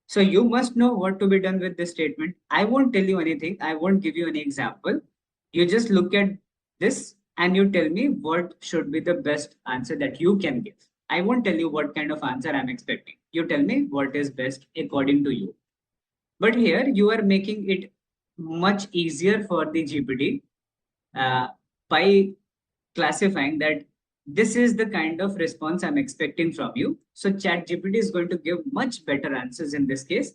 So you must know what to be done with this statement. I won't tell you anything. I won't give you any example. You just look at this and you tell me what should be the best answer that you can give. I won't tell you what kind of answer I'm expecting. you tell me what is best according to you. But here you are making it much easier for the GPT by classifying that this is the kind of response I'm expecting from you. So ChatGPT is going to give much better answers in this case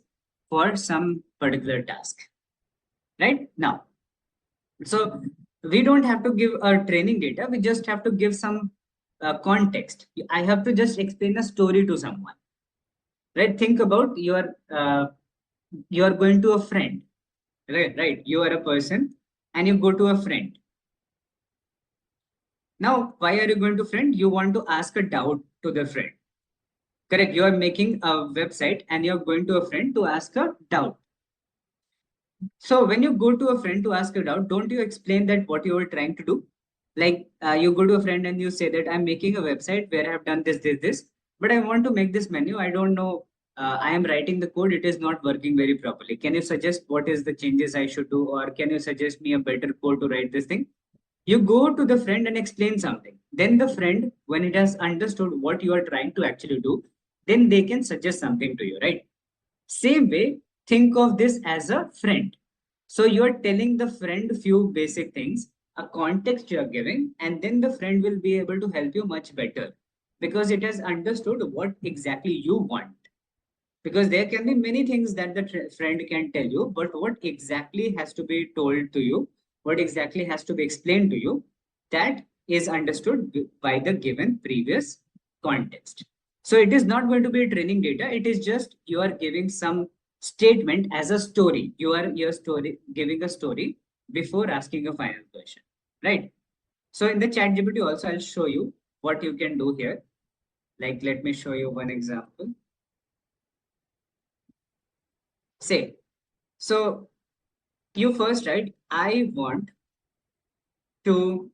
for some particular task. Right now, so we don't have to give a training data. We just have to give some context. I have to just explain a story to someone. Right? Think about you are going to a friend. Right. You are a person and you go to a friend. Now, why are you going to friend? You want to ask a doubt to the friend. Correct. You are making a website and you're going to a friend to ask a doubt. So when you go to a friend to ask a doubt, don't you explain that what you are trying to do? Like you go to a friend and you say that I'm making a website where I have done this, but I want to make this menu. I don't know. I am writing the code. It is not working very properly. Can you suggest what is the changes I should do? Or can you suggest me a better code to write this thing? You go to the friend and explain something. Then the friend, when it has understood what you are trying to actually do, then they can suggest something to you, right? Same way, think of this as a friend. So you are telling the friend few basic things, a context you are giving, and then the friend will be able to help you much better because it has understood what exactly you want. Because there can be many things that the friend can tell you, but what exactly has to be told to you, what exactly has to be explained to you, that is understood by the given previous context. So it is not going to be a training data. It is just you are giving some statement as a story. You are your story giving a story before asking a final question, right? So in the chat GPT also, I'll show you what you can do here. Like, let me show you one example. Say, so you first write, to,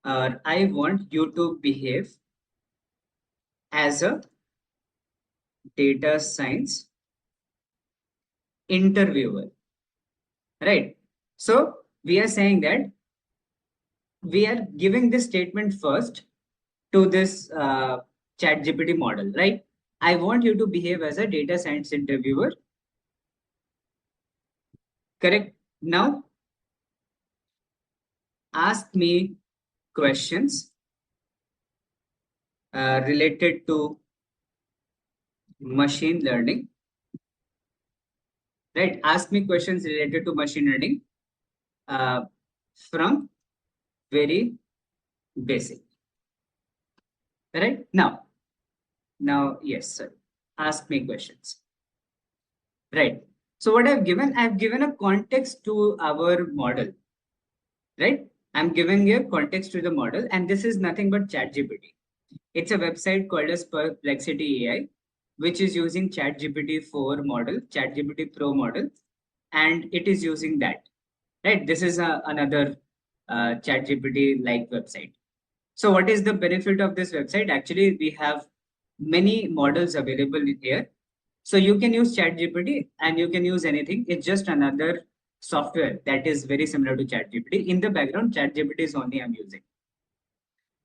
I want you to behave as a data science interviewer, right? So we are saying that we are giving this statement first to this chat GPT model, right? I want you to behave as a data science interviewer. Correct. Now, ask me questions related to machine learning, right? Ask me questions related to machine learning from very basic. Right? Now, yes, sir. Ask me questions. Right. So what I've given a context to our model. Right? I'm giving a context to the model, and this is nothing but ChatGPT. It's a website called as Perplexity AI, which is using ChatGPT 4 model, ChatGPT Pro model, and it is using that. Right? This is another ChatGPT like website. So what is the benefit of this website? Actually, we have many models available here. So you can use ChatGPT and you can use anything. It's just another software that is very similar to ChatGPT. In the background, ChatGPT is only I'm using.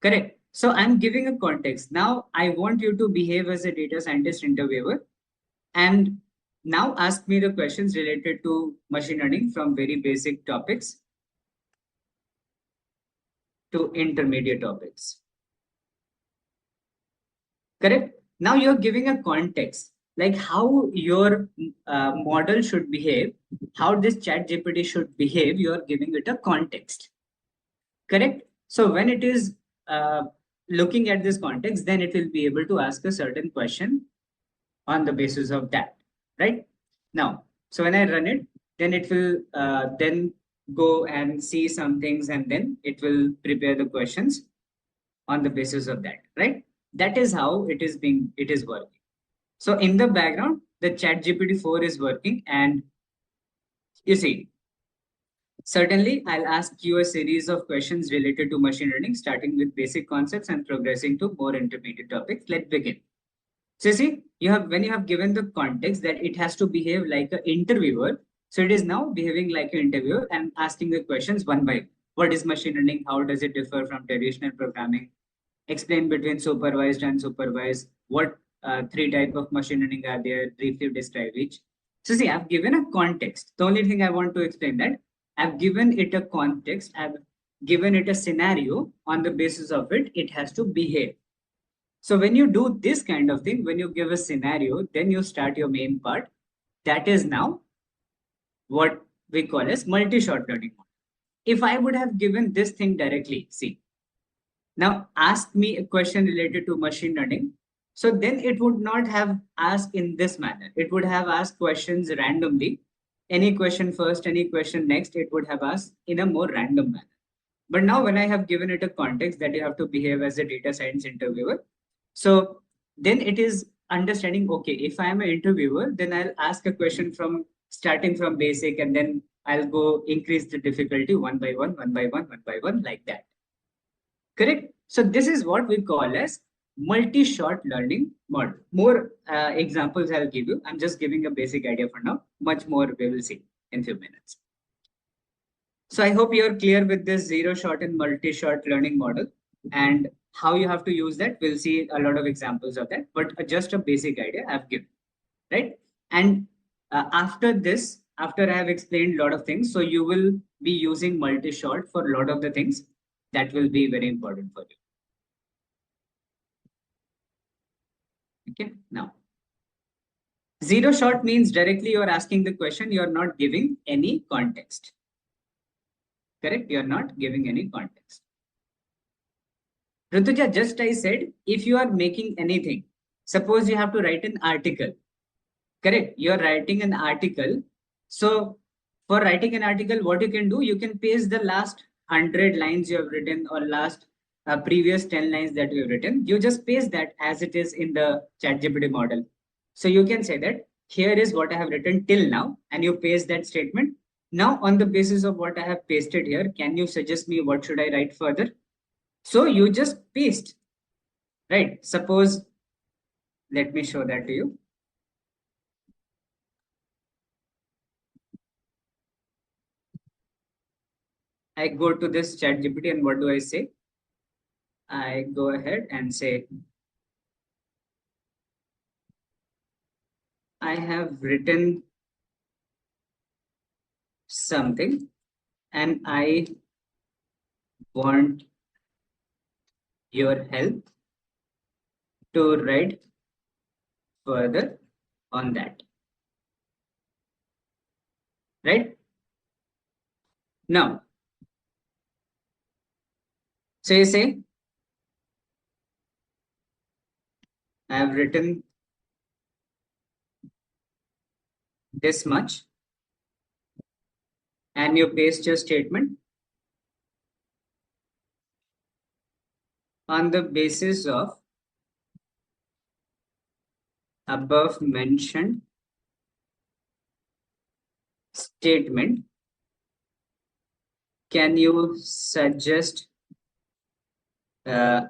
Correct. So I'm giving a context. Now I want you to behave as a data scientist interviewer and now ask me the questions related to machine learning from very basic topics to intermediate topics. Correct. Now you're giving a context, like how your model should behave, how this chat GPT should behave. You're giving it a context. Correct. So when it is looking at this context, then it will be able to ask a certain question on the basis of that. Right. Now, so when I run it, then it will then go and see some things and then it will prepare the questions on the basis of that, right? That is how it is working. So in the background, the chat GPT 4 is working, and you see, certainly I'll ask you a series of questions related to machine learning, starting with basic concepts and progressing to more intermediate topics. Let's begin. So you see, when you have given the context that it has to behave like an interviewer, so it is now behaving like an interviewer and asking the questions one by one. What is machine learning? How does it differ from traditional programming? Explain between supervised and unsupervised. What three type of machine learning are there, briefly describe each. So see, I've given a context. The only thing I want to explain that I've given it a context, I've given it a scenario. On the basis of it, it has to behave. So when you do this kind of thing, when you give a scenario, then you start your main part. That is now what we call as multi-shot learning model. If I would have given this thing directly, see, now ask me a question related to machine learning. So then it would not have asked in this manner. It would have asked questions randomly. Any question first, any question next, it would have asked in a more random manner. But now when I have given it a context that you have to behave as a data science interviewer, so then it is understanding, okay, if I am an interviewer, then I'll ask a question from starting from basic, and then I'll go increase the difficulty one by one, one by one, one by one, like that. Correct? So this is what we call as multi-shot learning model. More examples I'll give you. I'm just giving a basic idea for now. Much more we will see in few minutes. So I hope you're clear with this zero-shot and multi-shot learning model and how you have to use that. We'll see a lot of examples of that, but just a basic idea I've given, right? And after this, after I have explained a lot of things, so you will be using multi-shot for a lot of the things that will be very important for you. Okay, now zero shot means directly you're asking the question, you're not giving any context. Correct? You're not giving any context. Rituja, just I said, if you are making anything, suppose you have to write an article. Correct? You're writing an article. So for writing an article, what you can do, you can paste the last 100 lines you have written or last previous 10 lines that you have written. You just paste that as it is in the ChatGPT model. So you can say that here is what I have written till now, and you paste that statement. Now, on the basis of what I have pasted here, can you suggest me what should I write further? So you just paste, right? Suppose, let me show that to you. I go to this ChatGPT and what do I say? I go ahead and say, I have written something and I want your help to write further on that. Right? Now, so you say, I have written this much, and you paste your statement on the basis of above mentioned statement. Can you suggest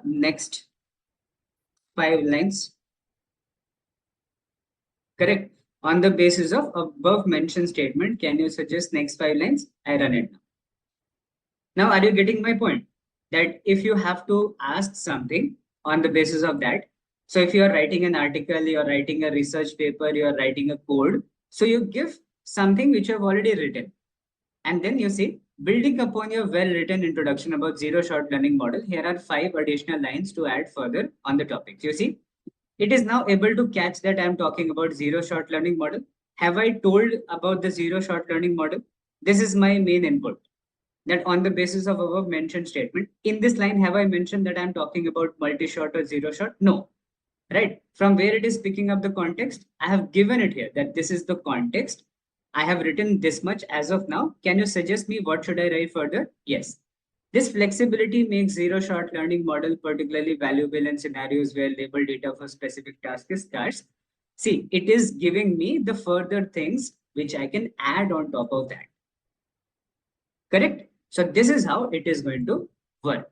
next 5 lines? Correct. On the basis of above mentioned statement, can you suggest next 5 lines? I run it. Now, are you getting my point? That if you have to ask something on the basis of that, so if you are writing an article, you're writing a research paper, you're writing a code, so you give something which you have already written. And then you see, building upon your well-written introduction about zero-shot learning model, here are 5 additional lines to add further on the topic. You see, it is now able to catch that I'm talking about zero-shot learning model. Have I told about the zero-shot learning model? This is my main input. That on the basis of above mentioned statement, in this line, have I mentioned that I'm talking about multi-shot or zero-shot? No. Right? From where it is picking up the context, I have given it here that this is the context. I have written this much as of now. Can you suggest me what should I write further? Yes. This flexibility makes zero-shot learning model particularly valuable in scenarios where labeled data for specific tasks is scarce. See, it is giving me the further things which I can add on top of that. Correct? So this is how it is going to work.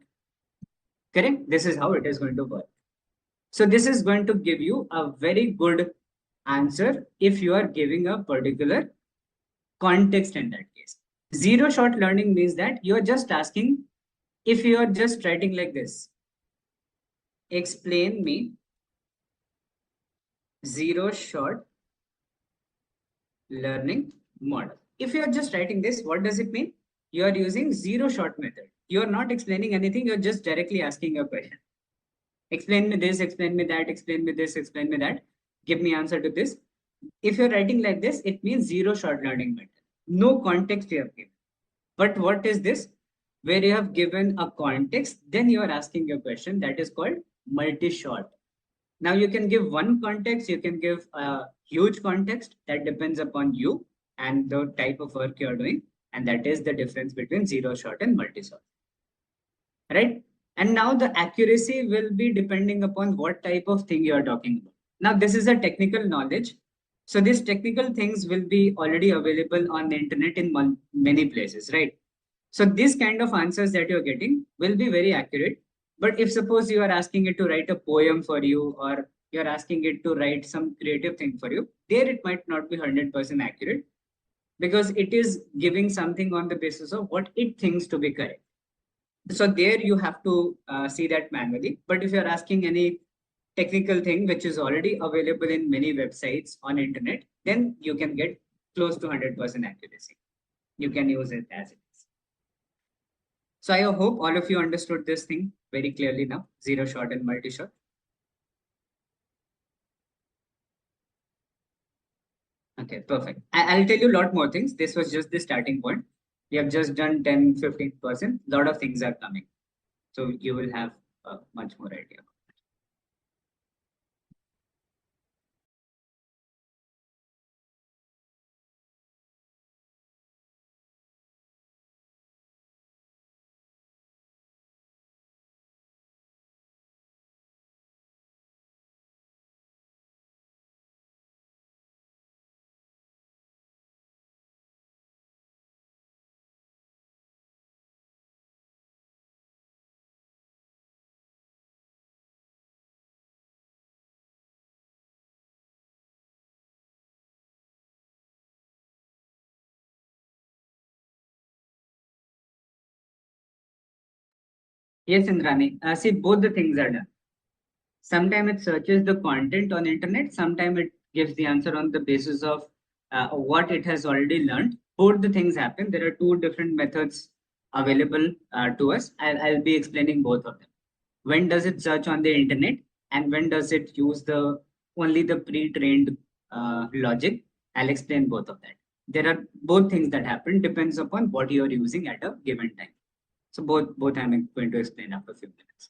Correct? This is how it is going to work. So this is going to give you a very good answer if you are giving a particular context in that case. Zero shot learning means that you are just asking, if you are just writing like this, explain me zero shot learning model. If you are just writing this, what does it mean? You are using zero shot method. You are not explaining anything. You're just directly asking a question. Explain me this, explain me that, explain me this, explain me that. Give me answer to this. If you're writing like this, it means zero shot learning method. No context you have given. But what is this? Where you have given a context, then you are asking a question that is called multi-shot. Now you can give one context, you can give a huge context that depends upon you and the type of work you're doing. And that is the difference between zero shot and multi-shot, right? And now the accuracy will be depending upon what type of thing you are talking about. Now, this is a technical knowledge. So these technical things will be already available on the internet in many places, right? So these kind of answers that you're getting will be very accurate. But if suppose you are asking it to write a poem for you, or you're asking it to write some creative thing for you, there it might not be 100% accurate, because it is giving something on the basis of what it thinks to be correct. So there you have to see that manually. But if you're asking any technical thing which is already available in many websites on internet, then you can get close to 100% accuracy. You can use it as it is. So I hope all of you understood this thing very clearly now, zero shot and multi-shot. Okay, perfect. I'll tell you a lot more things. This was just the starting point. We have just done 10, 15%. A lot of things are coming. So you will have a much more idea. Yes, Indrani. See, both the things are done. Sometimes it searches the content on internet. Sometimes it gives the answer on the basis of what it has already learned. Both the things happen. There are two different methods available to us. I'll be explaining both of them. When does it search on the internet, and when does it use the only the pre-trained logic? I'll explain both of that. There are both things that happen, depends upon what you are using at a given time. So both I'm going to explain after a few minutes.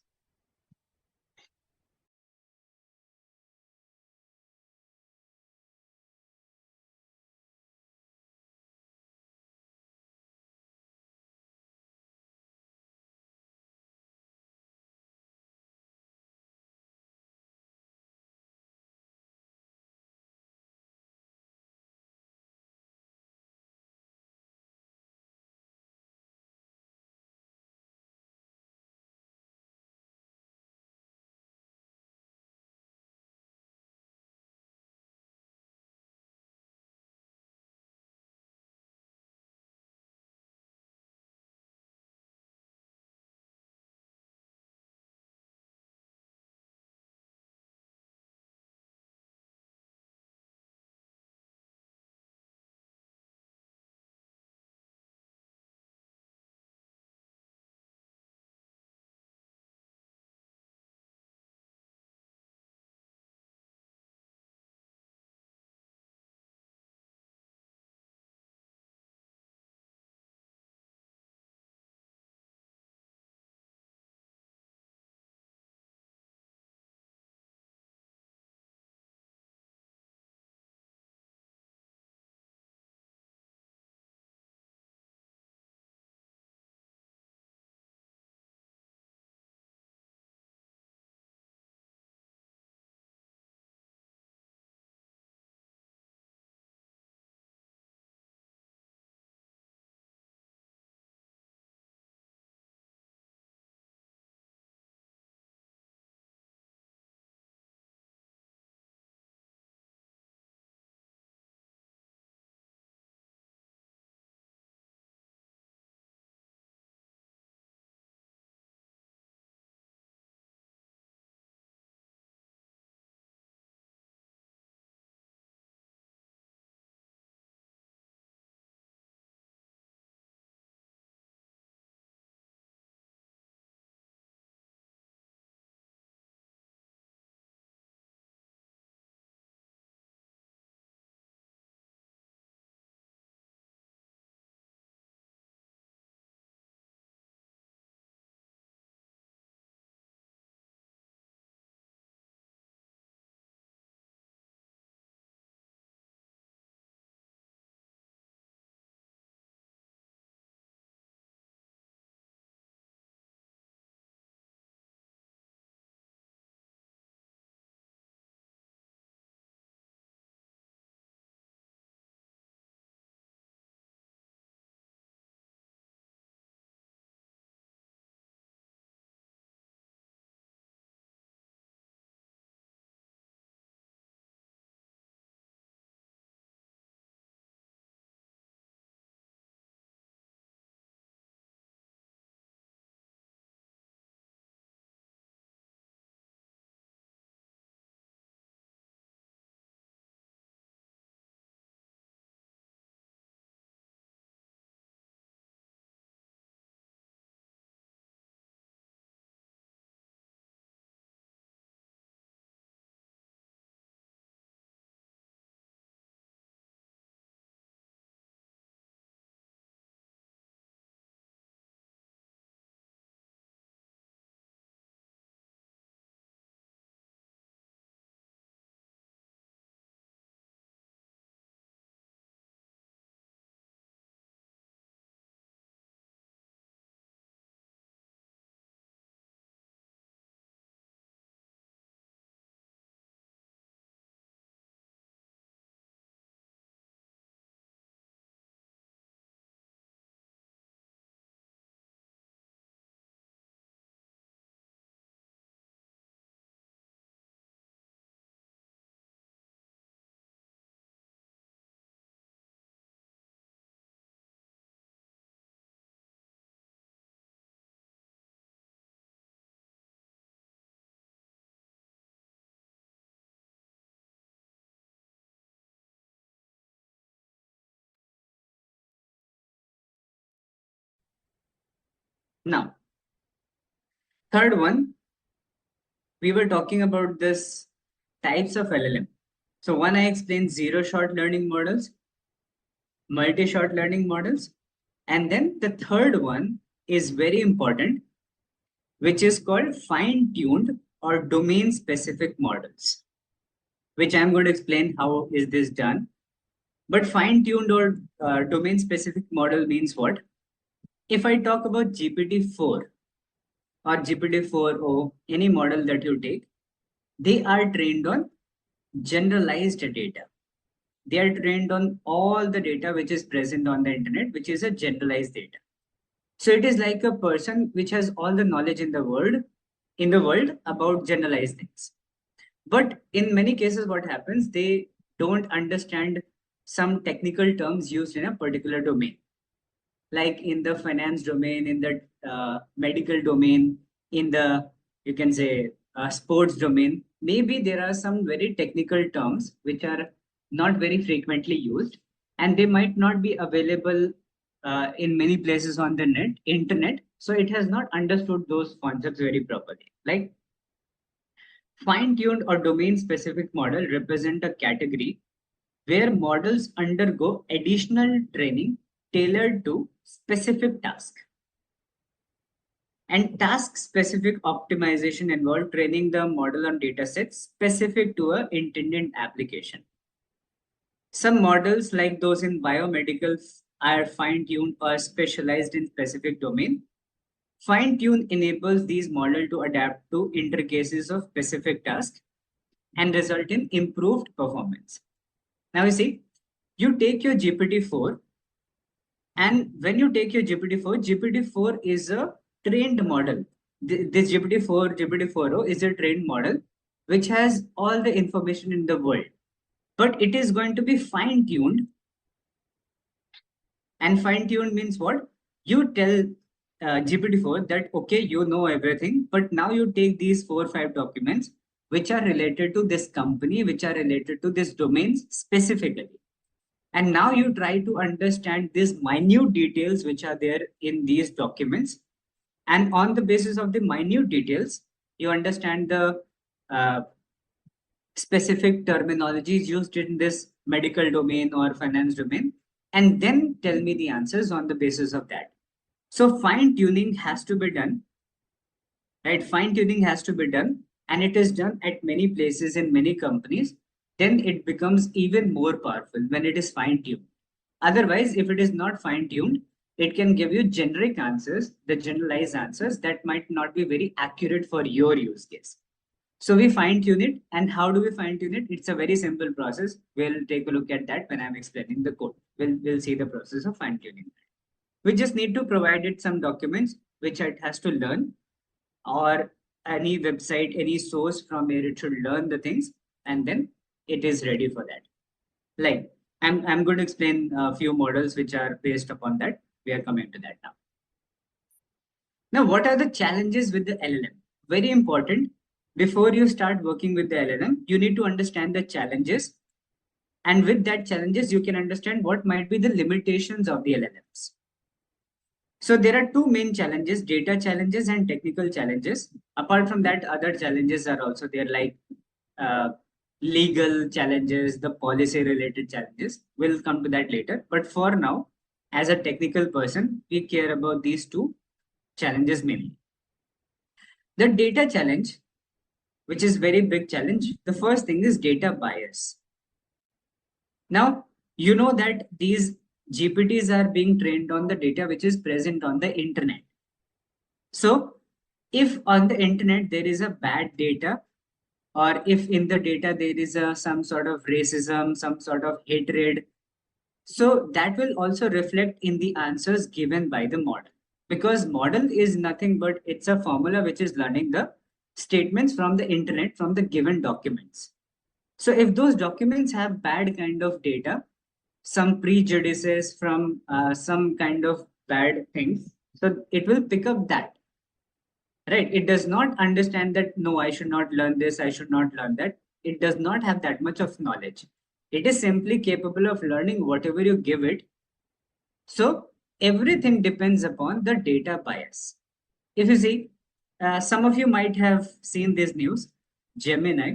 Now, third one, we were talking about this types of LLM. So one, I explained zero shot learning models, multi shot learning models. And then the third one is very important, which is called fine tuned or domain specific models, which I'm going to explain how is this done. But fine tuned or domain specific model means what? If I talk about GPT-4 or GPT-4o, any model that you take, they are trained on generalized data. They are trained on all the data which is present on the internet, which is a generalized data. So it is like a person which has all the knowledge in the world about generalized things. But in many cases, what happens, they don't understand some technical terms used in a particular domain, like in the finance domain, in the medical domain, in the, you can say, sports domain. Maybe there are some very technical terms which are not very frequently used, and they might not be available in many places on the internet. So it has not understood those concepts very properly. Like fine-tuned or domain-specific model represent a category where models undergo additional training tailored to specific task. And task-specific optimization involve training the model on datasets specific to a intended application. Some models, like those in biomedical, are fine-tuned or specialized in specific domain. Fine-tune enables these models to adapt to intricacies of specific tasks and result in improved performance. Now you see, you take your GPT-4, and when you take your GPT-4, GPT-4 is a trained model. This GPT-4, GPT-4o is a trained model which has all the information in the world, but it is going to be fine-tuned. And fine-tuned means what? You tell GPT-4 that, okay, you know everything, but now you take these 4 or 5 documents which are related to this company, which are related to this domains specifically. And now you try to understand these minute details which are there in these documents. And on the basis of the minute details, you understand the uh, specific terminologies used in this medical domain or finance domain, and then tell me the answers on the basis of that. So fine tuning has to be done, right? Fine tuning has to be done, and it is done at many places in many companies. Then it becomes even more powerful when it is fine tuned. Otherwise, if it is not fine tuned, it can give you generic answers, the generalized answers that might not be very accurate for your use case. So we fine tune it. And how do we fine tune it? It's a very simple process. We'll take a look at that when I'm explaining the code. We'll see the process of fine tuning. We just need to provide it some documents which it has to learn, or any website, any source from where it should learn the things, and then it is ready for that. Like I'm going to explain a few models which are based upon that. We are coming to that now. Now, what are the challenges with the LLM? Very important. Before you start working with the LLM, you need to understand the challenges. And with that challenges, you can understand what might be the limitations of the LLMs. So there are two main challenges, data challenges and technical challenges. Apart from that, other challenges are also there, like uh, legal challenges, the policy related challenges. We'll come to that later. But for now, as a technical person, we care about these two challenges mainly. The data challenge, which is very big challenge. The first thing is data bias. Now, you know that these GPTs are being trained on the data which is present on the internet. So if on the internet there is a bad data, or if in the data there is some sort of racism, some sort of hatred, so that will also reflect in the answers given by the model. Because model is nothing but it's a formula which is learning the statements from the internet, from the given documents. So if those documents have bad kind of data, some prejudices from some kind of bad things, so it will pick up that, right? It does not understand that, no, I should not learn this, I should not learn that. It does not have that much of knowledge. It is simply capable of learning whatever you give it. So everything depends upon the data bias. if you see, some of you might have seen this news. Gemini.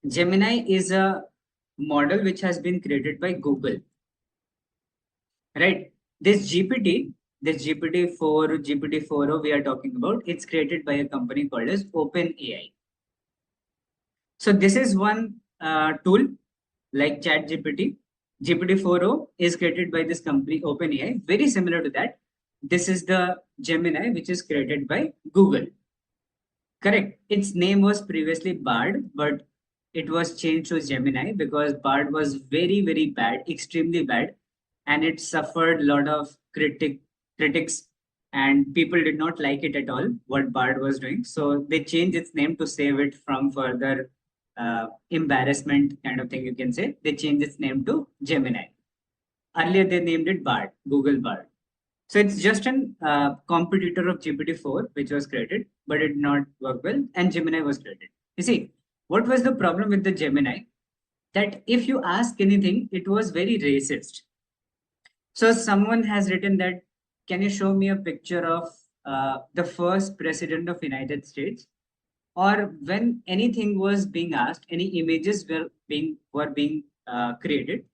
Gemini is a model which has been created by Google, right? This GPT, this GPT-4, GPT-4o we are talking about, it's created by a company called as OpenAI. So this is one tool like ChatGPT. GPT-4o is created by this company OpenAI. Very similar to that. This is the Gemini, which is created by Google. Correct. Its name was previously Bard, but it was changed to Gemini because Bard was very, very bad, extremely bad, and it suffered a lot of critics, and people did not like it at all what Bard was doing. So they changed its name to save it from further embarrassment, kind of thing you can say. They changed its name to Gemini. Earlier they named it Bard, Google Bard. So it's just an competitor of GPT-4, which was created, but it did not work well, and Gemini was created. You see, what was the problem with the Gemini? That if you ask anything, it was very racist. So someone has written that, can you show me a picture of the first president of United States? Or when anything was being asked, any images were being created.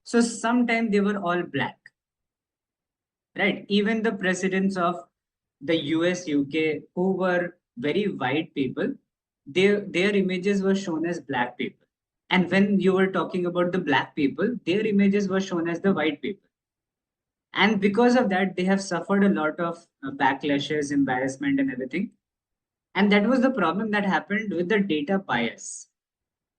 So sometimes they were all black, right? Even the presidents of the US, UK, who were very white people, their images were shown as black people. And when you were talking about the black people, their images were shown as the white people. And because of that, they have suffered a lot of backlashes, embarrassment, and everything. And that was the problem that happened with the data bias.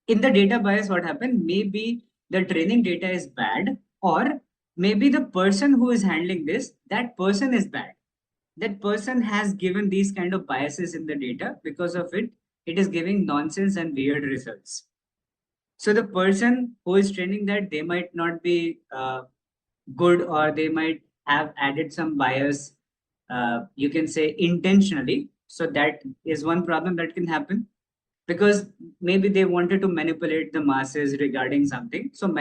In the data bias, what happened? Maybe the training data is bad, or maybe the person who is handling this, that person is bad. That person has given these kind of biases in the data. Because of it, it is giving nonsense and weird results. So the person who is training that, they might not be good, or they might have added some bias, you can say intentionally. So that is one problem that can happen, because maybe they wanted to manipulate the masses regarding something. So for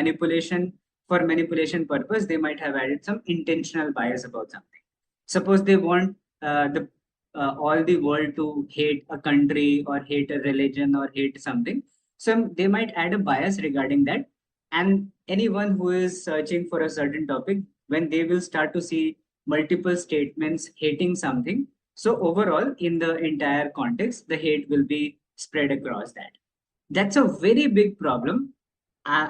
manipulation purpose, they might have added some intentional bias about something. Suppose they want the all the world to hate a country, or hate a religion, or hate something. So they might add a bias regarding that. And anyone who is searching for a certain topic, when they will start to see multiple statements hating something, so overall in the entire context, the hate will be spread across that. That's a very big problem. Uh,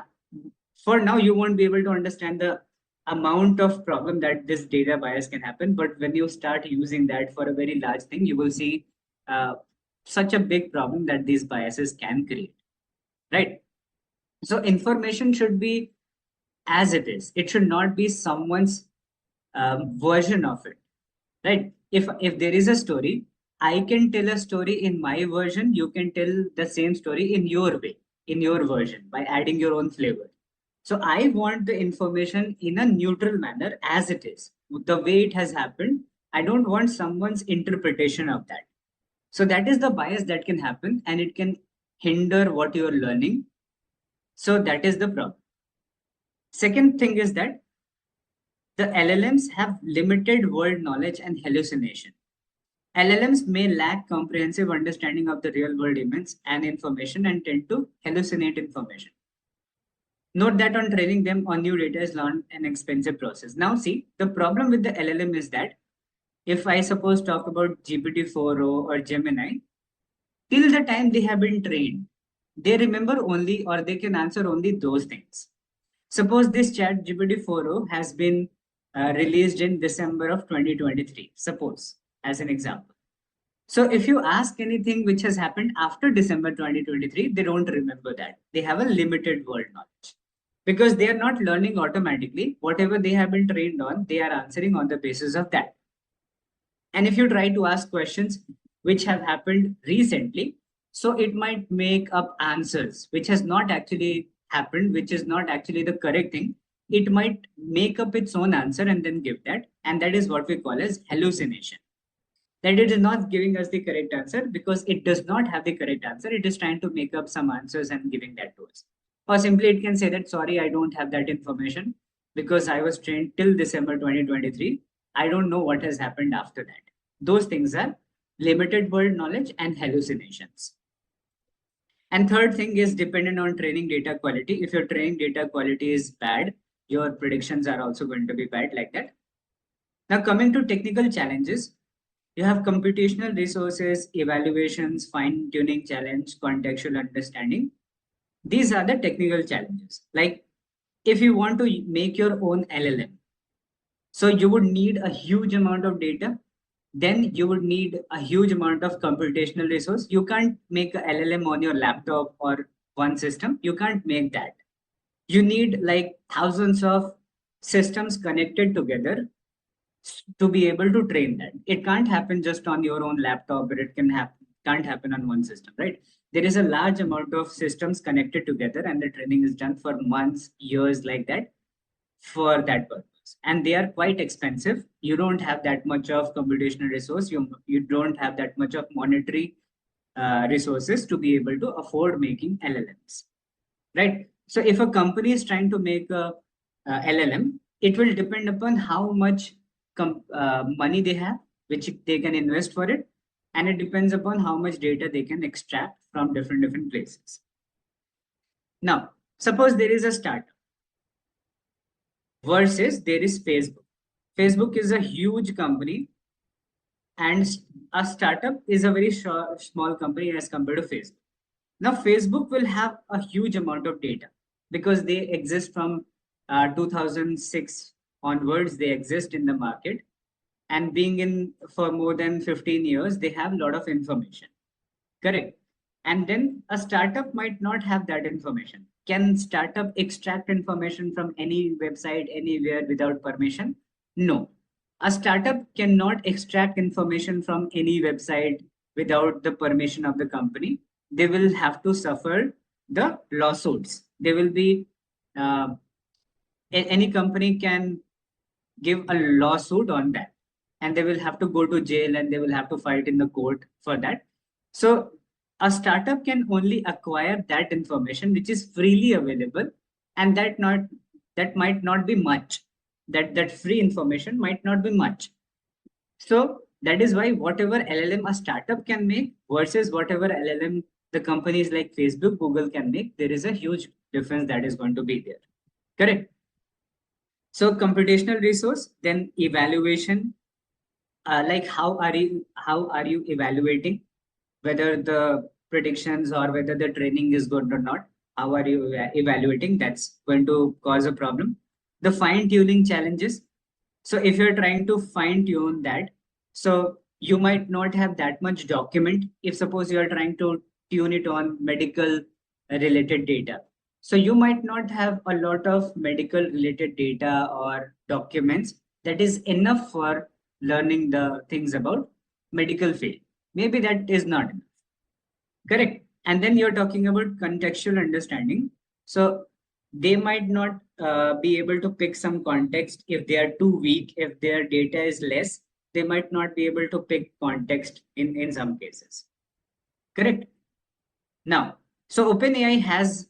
for now, you won't be able to understand the amount of problem that this data bias can happen. But when you start using that for a very large thing, you will see such a big problem that these biases can create, right? So information should be as it is. It should not be someone's version of it, right? If there is a story, I can tell a story in my version. You can tell the same story in your way, in your version, by adding your own flavor. So I want the information in a neutral manner as it is, the way it has happened. I don't want someone's interpretation of that. So that is the bias that can happen, and it can hinder what you're learning. So that is the problem. Second thing is that the LLMs have limited world knowledge and hallucination. LLMs may lack comprehensive understanding of the real world events and information, and tend to hallucinate information. Note that on training them on new data is not an expensive process. Now see, the problem with the LLM is that if I suppose talk about GPT-4o or Gemini, till the time they have been trained, they remember only, or they can answer only those things. Suppose this chat GPT-4o has been released in December of 2023, suppose, as an example. So if you ask anything which has happened after December 2023, they don't remember that. They have a limited world knowledge, because they are not learning automatically. Whatever they have been trained on, they are answering on the basis of that. And if you try to ask questions which have happened recently, so it might make up answers which has not actually happened, which is not actually the correct thing. It might make up its own answer and then give that. And that is what we call as hallucination. That it is not giving us the correct answer because it does not have the correct answer. It is trying to make up some answers and giving that to us. Or simply it can say that, sorry, I don't have that information because I was trained till December 2023. I don't know what has happened after that. Those things are limited world knowledge and hallucinations. And third thing is dependent on training data quality. If your training data quality is bad, your predictions are also going to be bad like that. Now, coming to technical challenges, you have computational resources, evaluations, fine tuning challenge, contextual understanding. These are the technical challenges. Like if you want to make your own LLM, so you would need a huge amount of data. Then you would need a huge amount of computational resource. You can't make a LLM on your laptop or one system. You can't make that. You need like thousands of systems connected together to be able to train that. It can't happen just on your own laptop, but it can't happen on one system, right? There is a large amount of systems connected together, and the training is done for months, years, like that, for that purpose. And they are quite expensive. You don't have that much of computational resource. You don't have that much of monetary resources to be able to afford making LLMs, right? So if a company is trying to make a LLM, it will depend upon how much money they have, which they can invest for it, and it depends upon how much data they can extract from different places. Now, suppose there is a startup versus there is Facebook. Facebook is a huge company, and a startup is a very small company as compared to Facebook. Now, Facebook will have a huge amount of data because they exist from 2006 onwards. They exist in the market, and being in for more than 15 years, they have a lot of information. Correct. And then a startup might not have that information. Can startup extract information from any website anywhere without permission? No. A startup cannot extract information from any website without the permission of the company. They will have to suffer the lawsuits. They will be any company can give a lawsuit on that, and they will have to go to jail and they will have to fight in the court for that. So a startup can only acquire that information which is freely available, and that might not be much. That free information might not be much. So that is why whatever LLM a startup can make versus whatever LLM the companies like Facebook, Google can make, there is a huge difference that is going to be there. Correct. So computational resource, then evaluation, like how are you evaluating whether the predictions or whether the training is good or not? How are you evaluating? That's going to cause a problem. The fine tuning challenges. So if you're trying to fine tune that, so you might not have that much document. If suppose you are trying to tune it on medical related data, so you might not have a lot of medical related data or documents that is enough for learning the things about medical field. Maybe that is not enough. Correct. And then you're talking about contextual understanding. So they might not be able to pick some context if they are too weak. If their data is less, they might not be able to pick context in some cases. Correct. Now, so OpenAI has,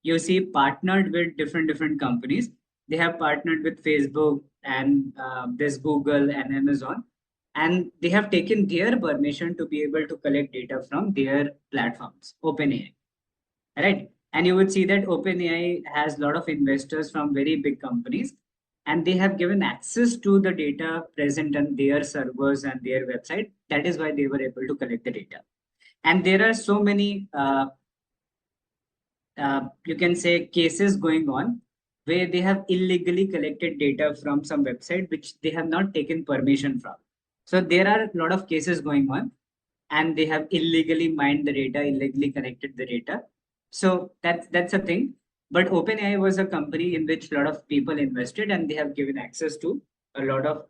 you see, partnered with different companies. They have partnered with Facebook and this Google and Amazon, and they have taken their permission to be able to collect data from their platforms, OpenAI, right? And you would see that OpenAI has a lot of investors from very big companies, and they have given access to the data present on their servers and their website. That is why they were able to collect the data. And there are so many, you can say, cases going on where they have illegally collected data from some website which they have not taken permission from. So there are a lot of cases going on, and they have illegally mined the data, illegally connected the data. So that's a thing. But OpenAI was a company in which a lot of people invested, and they have given access to a lot of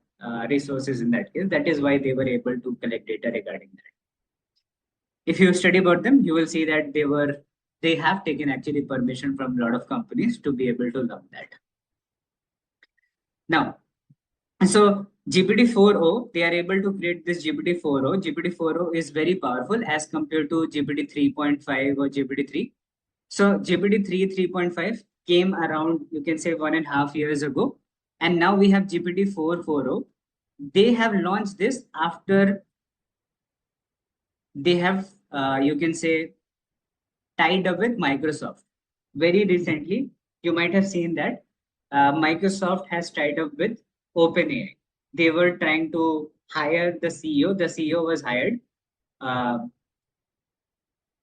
resources in that case. That is why they were able to collect data regarding that. If you study about them, you will see that they have taken actually permission from a lot of companies to be able to learn that. Now, so GPT-4o, they are able to create this GPT-4o. GPT-4o is very powerful as compared to GPT 3.5 or GPT-3. So GPT-3, 3.5 came around, you can say 1.5 years ago. And now we have GPT-4, 4o. they have launched this after they have, you can say, tied up with Microsoft. Very recently, you might have seen that Microsoft has tied up with OpenAI. They were trying to hire the CEO. The CEO was hired. Uh,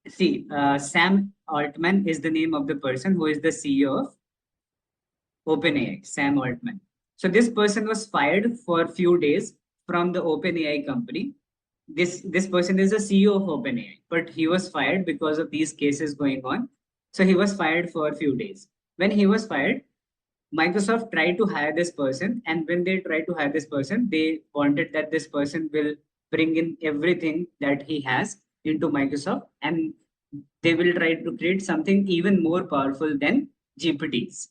Sam Altman is the name of the person who is the CEO of OpenAI, Sam Altman. So this person was fired for a few days from the OpenAI company. This person is the CEO of OpenAI, but he was fired because of these cases going on. So he was fired for a few days. When he was fired, Microsoft tried to hire this person, and when they tried to hire this person, they wanted that this person will bring in everything that he has into Microsoft, and they will try to create something even more powerful than GPTs.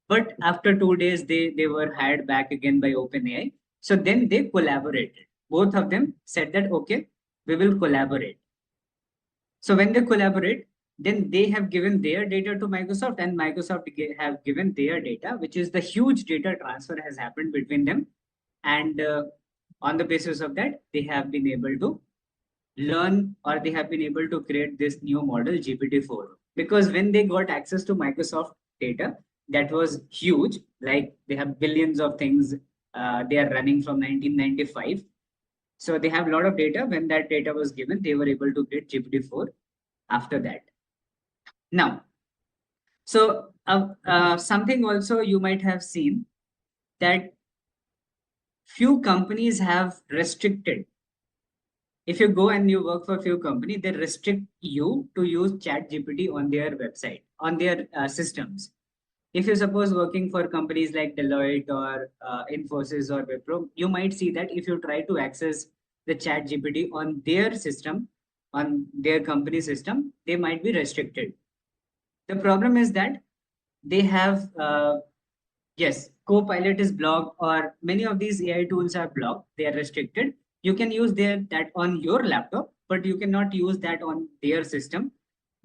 But after 2 days, they were hired back again by OpenAI. So then they collaborated. Both of them said that, okay, we will collaborate. So when they collaborate, then they have given their data to Microsoft, and Microsoft have given their data, which is the huge data transfer has happened between them. And on the basis of that, they have been able to learn, or they have been able to create this new model GPT-4. Because when they got access to Microsoft data, that was huge. Like they have billions of things they are running from 1995. So they have a lot of data. When that data was given, they were able to create GPT-4 after that. Now, so something also you might have seen that few companies have restricted. If you go and you work for a few company, they restrict you to use chat GPT on their website, on their systems. If you suppose working for companies like Deloitte or Infosys or Wipro, you might see that if you try to access the chat GPT on their system, on their company system, they might be restricted. The problem is that they have, yes, Copilot is blocked, or many of these AI tools are blocked. They are restricted. You can use that on your laptop, but you cannot use that on their system,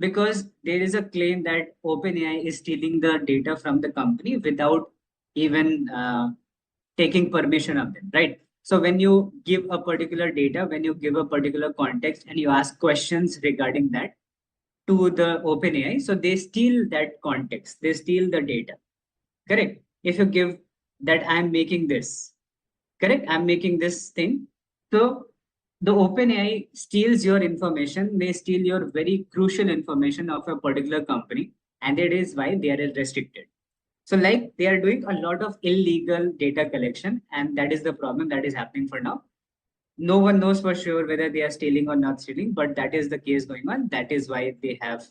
because there is a claim that OpenAI is stealing the data from the company without even taking permission of them, right? So when you give a particular data, when you give a particular context and you ask questions regarding that, to the OpenAI, so they steal that context, they steal the data. Correct. If you give that I'm making this, correct, I'm making this thing. So the OpenAI steals your information, may steal your very crucial information of a particular company, and it is why they are restricted. So, like they are doing a lot of illegal data collection, and that is the problem that is happening for now. No one knows for sure whether they are stealing or not stealing, but that is the case going on. That is why they have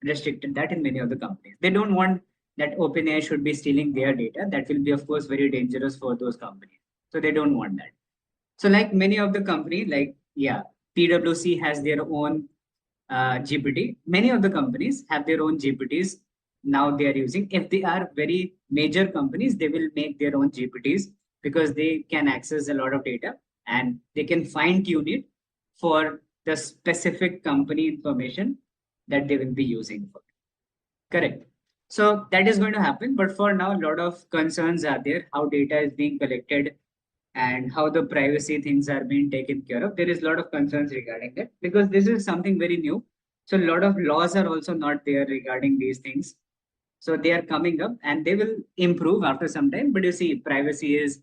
restricted that in many of the companies. They don't want that OpenAI should be stealing their data. That will be, of course, very dangerous for those companies. So they don't want that. So, like many of the company, like yeah, PwC has their own GPT. Many of the companies have their own GPTs now they are using. If they are very major companies, they will make their own GPTs because they can access a lot of data and they can fine tune it for the specific company information that they will be using for. Correct. So that is going to happen. But for now, a lot of concerns are there, how data is being collected and how the privacy things are being taken care of. There is a lot of concerns regarding that because this is something very new. So a lot of laws are also not there regarding these things. So they are coming up and they will improve after some time. But you see, privacy is,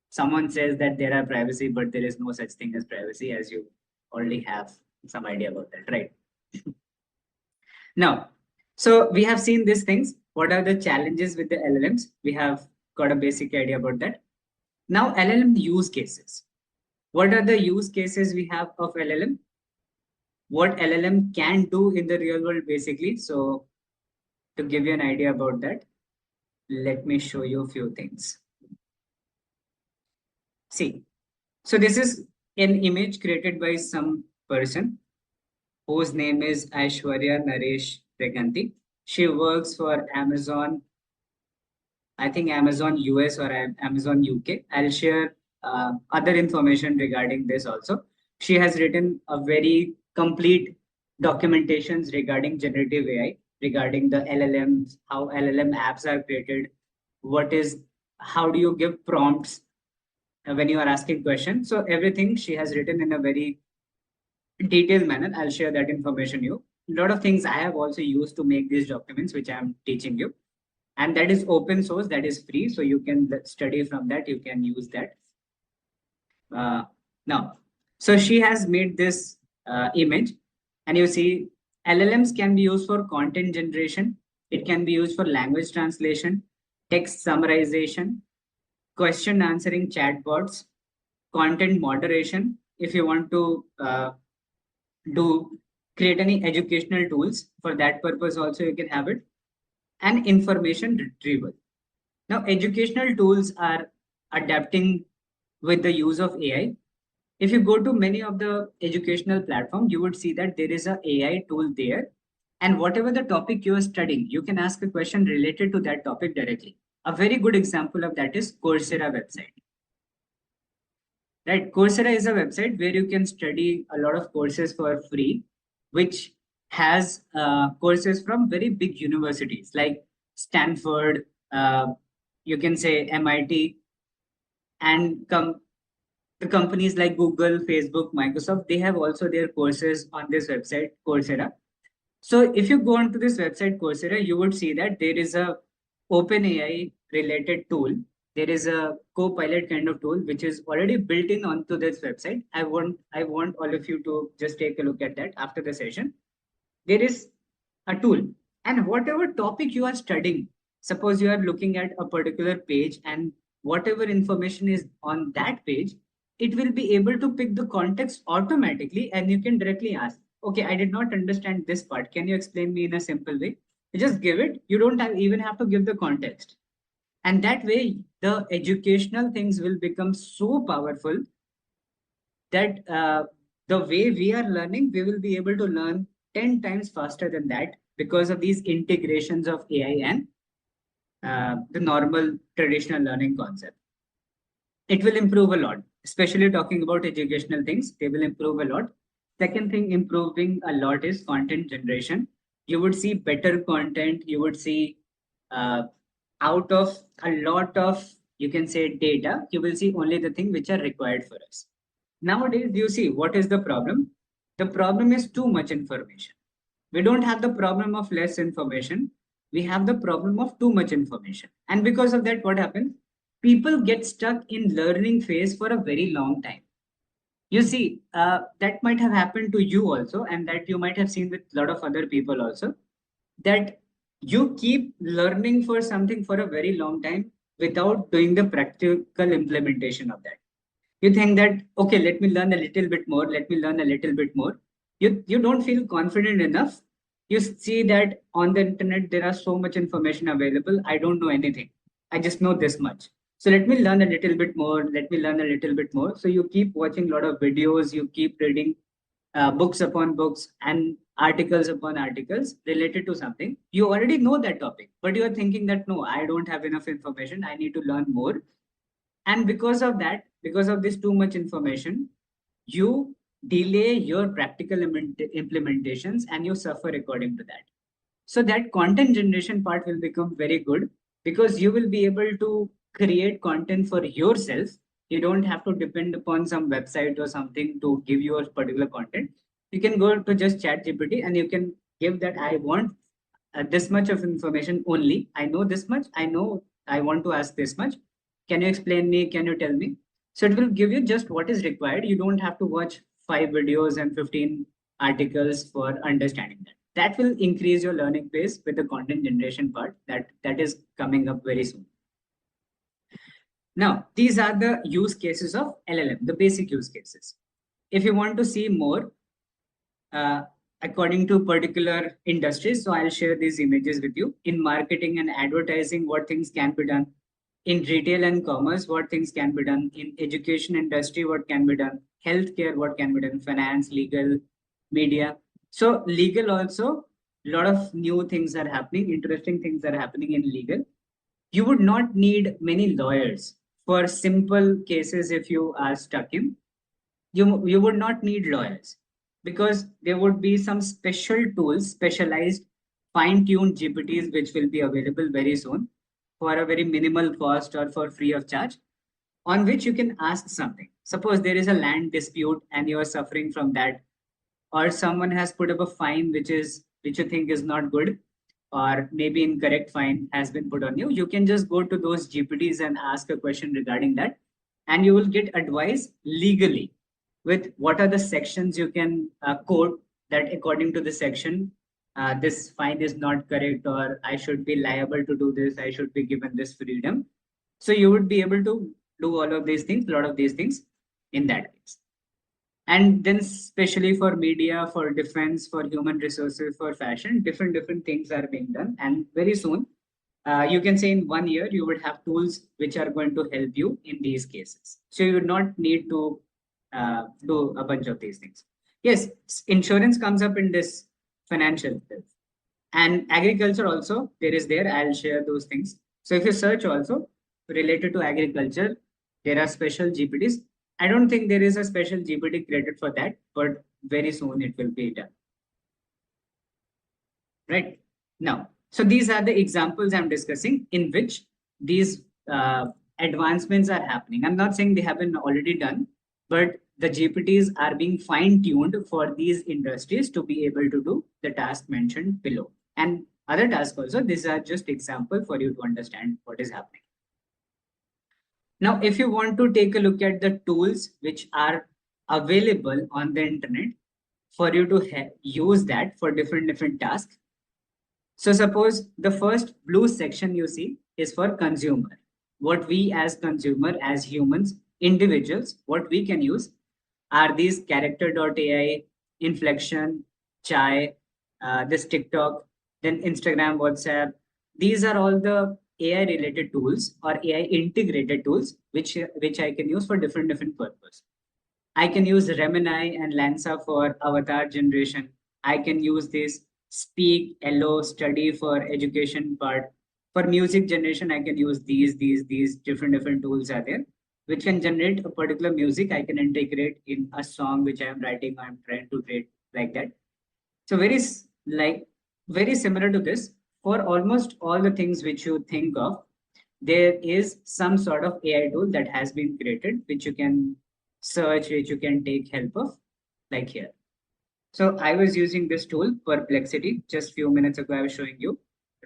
someone says that there are privacy, but there is no such thing as privacy, as you already have some idea about that, right? Now, so we have seen these things. What are the challenges with the LLMs? We have got a basic idea about that. Now, LLM use cases. What are the use cases we have of LLM? What LLM can do in the real world, basically. So to give you an idea about that, let me show you a few things. See, so this is an image created by some person whose name is Aishwarya Naresh Reganti. She works for Amazon, I think Amazon US or Amazon UK. I'll share other information regarding this also. She has written a very complete documentations regarding generative AI, regarding the LLMs, how LLM apps are created, what is, how do you give prompts when you are asking questions. So everything she has written in a very detailed manner. I'll share that information you. A lot of things I have also used to make these documents, which I'm teaching you, and that is open source, that is free, so you can study from that, you can use that. Now, so she has made this image, and you see LLMs can be used for content generation, it can be used for language translation, text summarization, question answering chatbots, content moderation. If you want to do create any educational tools for that purpose, also you can have it, and information retrieval. Now, educational tools are adapting with the use of AI. If you go to many of the educational platforms, you would see that there is a AI tool there. And whatever the topic you are studying, you can ask a question related to that topic directly. A very good example of that is Coursera website. Right? Coursera is a website where you can study a lot of courses for free, which has courses from very big universities like Stanford, you can say MIT, and the companies like Google, Facebook, Microsoft, they have also their courses on this website, Coursera. So if you go onto this website, Coursera, you would see that there is a OpenAI related tool. There is a co-pilot kind of tool which is already built in onto this website. I want all of you to just take a look at that after the session. There is a tool, and whatever topic you are studying, suppose you are looking at a particular page, and whatever information is on that page, it will be able to pick the context automatically, and you can directly ask, okay, I did not understand this part, can you explain me in a simple way? You just give it, you don't even have to give the context, and that way the educational things will become so powerful that the way we are learning, we will be able to learn 10 times faster than that because of these integrations of AI and the normal traditional learning concept. It will improve a lot, especially talking about educational things, they will improve a lot. Second thing improving a lot is content generation. You would see better content, you would see uh, out of a lot of, you can say, data, you will see only the thing which are required for us. Nowadays, you see, what is the problem? The problem is too much information. We don't have the problem of less information. We have the problem of too much information. And because of that, what happens? People get stuck in learning phase for a very long time. You see, that might have happened to you also, and that you might have seen with a lot of other people also, that you keep learning for something for a very long time without doing the practical implementation of that. You think that, okay, let me learn a little bit more, let me learn a little bit more. You don't feel confident enough. You see that on the internet there are so much information available, I don't know anything, I just know this much, so let me learn a little bit more, let me learn a little bit more. So you keep watching a lot of videos, you keep reading books upon books and articles upon articles related to something. You already know that topic, but you are thinking that no, I don't have enough information, I need to learn more. And because of that, because of this too much information, you delay your practical implementations and you suffer according to that. So that content generation part will become very good because you will be able to create content for yourself. You don't have to depend upon some website or something to give you a particular content. You can go to just chat GPT and you can give that, I want this much of information only, I know this much, I know I want to ask this much, can you explain me, can you tell me? So it will give you just what is required. You don't have to watch 5 videos and 15 articles for understanding that. That will increase your learning pace with the content generation part that is coming up very soon. Now, these are the use cases of LLM, the basic use cases. If you want to see more, uh, according to particular industries, so I'll share these images with you. In marketing and advertising, what things can be done. In retail and commerce, what things can be done. In education industry, what can be done. Healthcare, what can be done. Finance, legal, media. So legal also, a lot of new things are happening, interesting things are happening in legal. You would not need many lawyers for simple cases. If you are stuck in, you would not need lawyers because there would be some special tools, specialized fine-tuned GPTs, which will be available very soon for a very minimal cost or for free of charge. on which you can ask something. Suppose there is a land dispute and you are suffering from that, or someone has put up a fine which you think is not good, or maybe incorrect fine has been put on you. You can just go to those GPTs and ask a question regarding that, and you will get advice legally with what are the sections you can quote, that according to the section, this fine is not correct, or I should be liable to do this, I should be given this freedom. So you would be able to do all of these things, a lot of these things in that case. And then especially for media, for defense, for human resources, for fashion, different things are being done. And very soon, you can say in 1 year, you would have tools which are going to help you in these cases. So you would not need to do a bunch of these things. Yes, insurance comes up in this financial health. And agriculture also, there is there. I'll share those things. So if you search also related to agriculture, there are special GPTs. I don't think there is a special GPT created for that, but very soon it will be done. Right now, so these are the examples I'm discussing in which these advancements are happening. I'm not saying they have been already done, but the GPTs are being fine-tuned for these industries to be able to do the task mentioned below. And other tasks also, these are just example for you to understand what is happening. Now, if you want to take a look at the tools which are available on the internet for you to use that for different tasks. So suppose the first blue section you see is for consumer. What we as consumer, as humans, individuals, what we can use are these character.ai, inflection, chai, this TikTok, then Instagram, WhatsApp. These are all the AI related tools or AI integrated tools which I can use for different purposes. I can use Remini and Lanza for avatar generation. I can use this Speak, Hello, Study for education part. For music generation, I can use these different tools are there, which can generate a particular music. I can integrate in a song which I am writing, I'm trying to create like that. So very similar to this, for almost all the things which you think of, there is some sort of AI tool that has been created, which you can search, which you can take help of, like here. So I was using this tool, Perplexity. Just few minutes ago, I was showing you.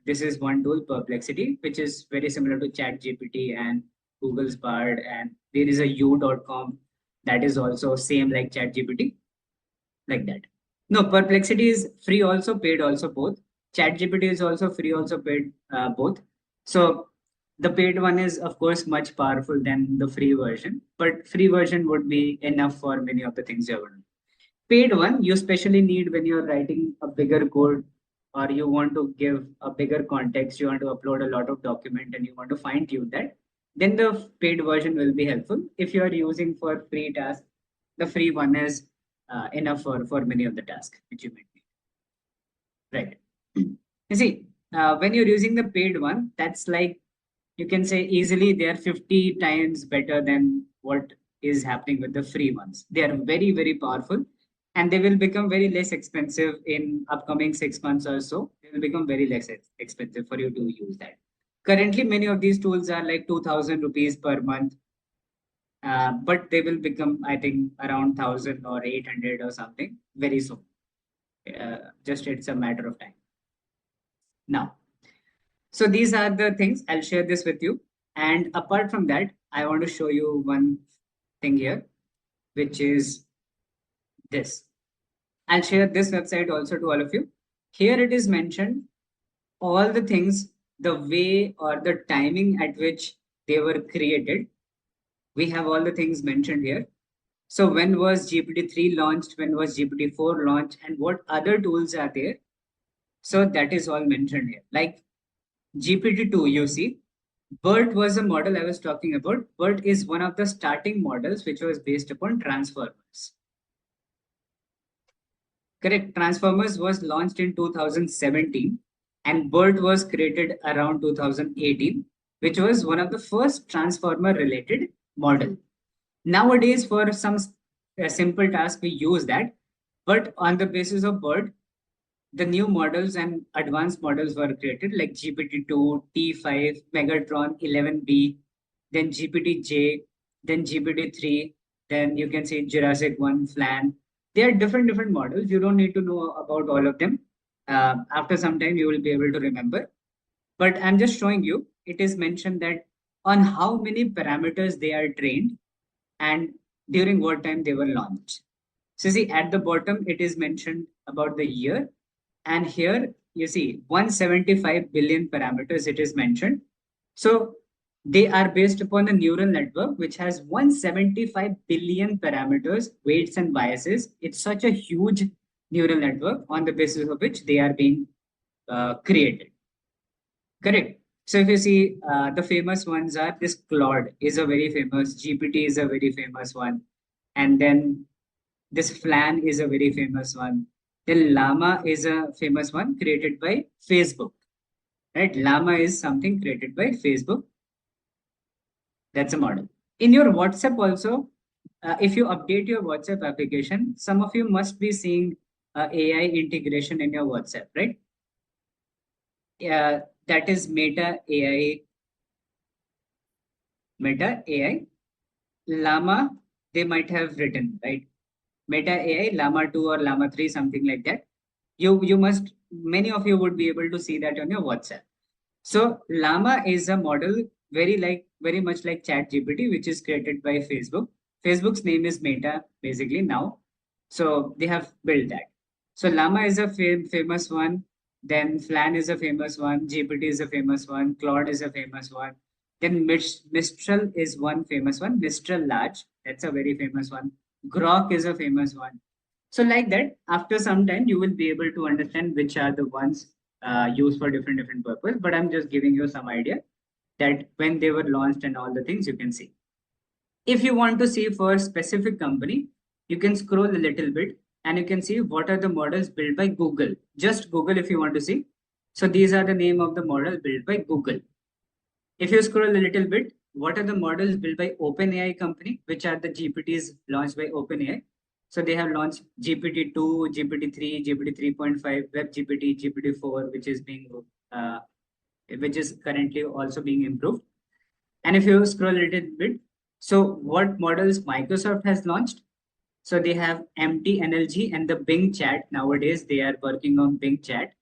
This is one tool, Perplexity, which is very similar to ChatGPT and Google's Bard. And there is a u.com that is also same like ChatGPT, like that. No, Perplexity is free also, paid also, both. ChatGPT is also free, also paid, both. So the paid one is, of course, much powerful than the free version, but free version would be enough for many of the things you have done. Paid one, you especially need when you're writing a bigger code, or you want to give a bigger context, you want to upload a lot of document and you want to fine tune that, then the paid version will be helpful. If you are using for free tasks, the free one is enough for many of the tasks which you might need. Right. You see, when you're using the paid one, that's like, you can say easily they are 50 times better than what is happening with the free ones. They are very powerful, and they will become very less expensive in upcoming 6 months or so. They will become very less expensive for you to use that. Currently, many of these tools are like 2,000 rupees per month, but they will become, I think, around 1,000 or 800 or something very soon. Just it's a matter of time. Now, so these are the things. I'll share this with you. And apart from that, I want to show you one thing here, which is this. I'll share this website also to all of you. Here it is mentioned all the things, the way or the timing at which they were created. We have all the things mentioned here. So when was GPT-3 launched? When was GPT-4 launched? And what other tools are there? So that is all mentioned here. Like GPT-2, you see, BERT was a model I was talking about. BERT is one of the starting models which was based upon transformers. Correct. Transformers was launched in 2017 and BERT was created around 2018, which was one of the first transformer related model. Nowadays, for some simple task, we use that. But on the basis of BERT, the new models and advanced models were created like GPT-2, T5, Megatron 11B, then GPT-J, then GPT-3, then you can see Jurassic 1, Flan. They are different models. You don't need to know about all of them. After some time, you will be able to remember. But I'm just showing you, it is mentioned that on how many parameters they are trained and during what time they were launched. So see, at the bottom, it is mentioned about the year. And here you see 175 billion parameters it is mentioned. So they are based upon a neural network which has 175 billion parameters, weights and biases. It's such a huge neural network on the basis of which they are being created. Correct. So if you see the famous ones are this Claude is a very famous, GPT is a very famous one, and then this Flan is a very famous one. Then Llama is a famous one created by Facebook. Right? Llama is something created by Facebook. That's a model. In your WhatsApp also, if you update your WhatsApp application, some of you must be seeing AI integration in your WhatsApp, right? That is Meta AI, Llama, they might have written, right? Meta AI, Llama 2 or Llama 3, something like that. Many of you would be able to see that on your WhatsApp. So Llama is a model very much like ChatGPT, which is created by Facebook. Facebook's name is Meta, basically now. So they have built that. So Llama is a famous one. Then Flan is a famous one. GPT is a famous one. Claude is a famous one. Then Mistral is one famous one. Mistral Large, that's a very famous one. Grok is a famous one. So like that, after some time, you will be able to understand which are the ones used for different purpose. But I'm just giving you some idea that when they were launched and all the things you can see. If you want to see for a specific company, you can scroll a little bit and you can see what are the models built by Google. Just Google if you want to see. So these are the name of the model built by Google. If you scroll a little bit, what are the models built by OpenAI company, which are the GPTs launched by OpenAI? So they have launched GPT-2, GPT-3, GPT 3.5, Web GPT, GPT-4, uh, which is currently also being improved. And if you scroll a little bit, so what models Microsoft has launched? So they have MT-NLG and the Bing Chat. Nowadays, they are working on Bing Chat.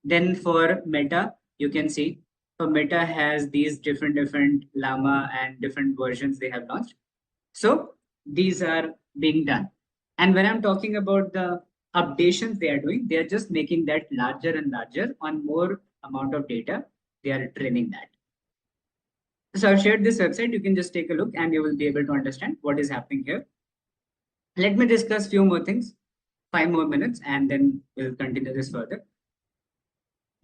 Then for Meta, you can see for Meta has these different Llama and different versions they have launched. So these are being done. And when I'm talking about the updations they are doing, they are just making that larger and larger on more amount of data. They are training that. So I've shared this website. You can just take a look and you will be able to understand what is happening here. Let me discuss few more things, 5 more minutes, and then we'll continue this further.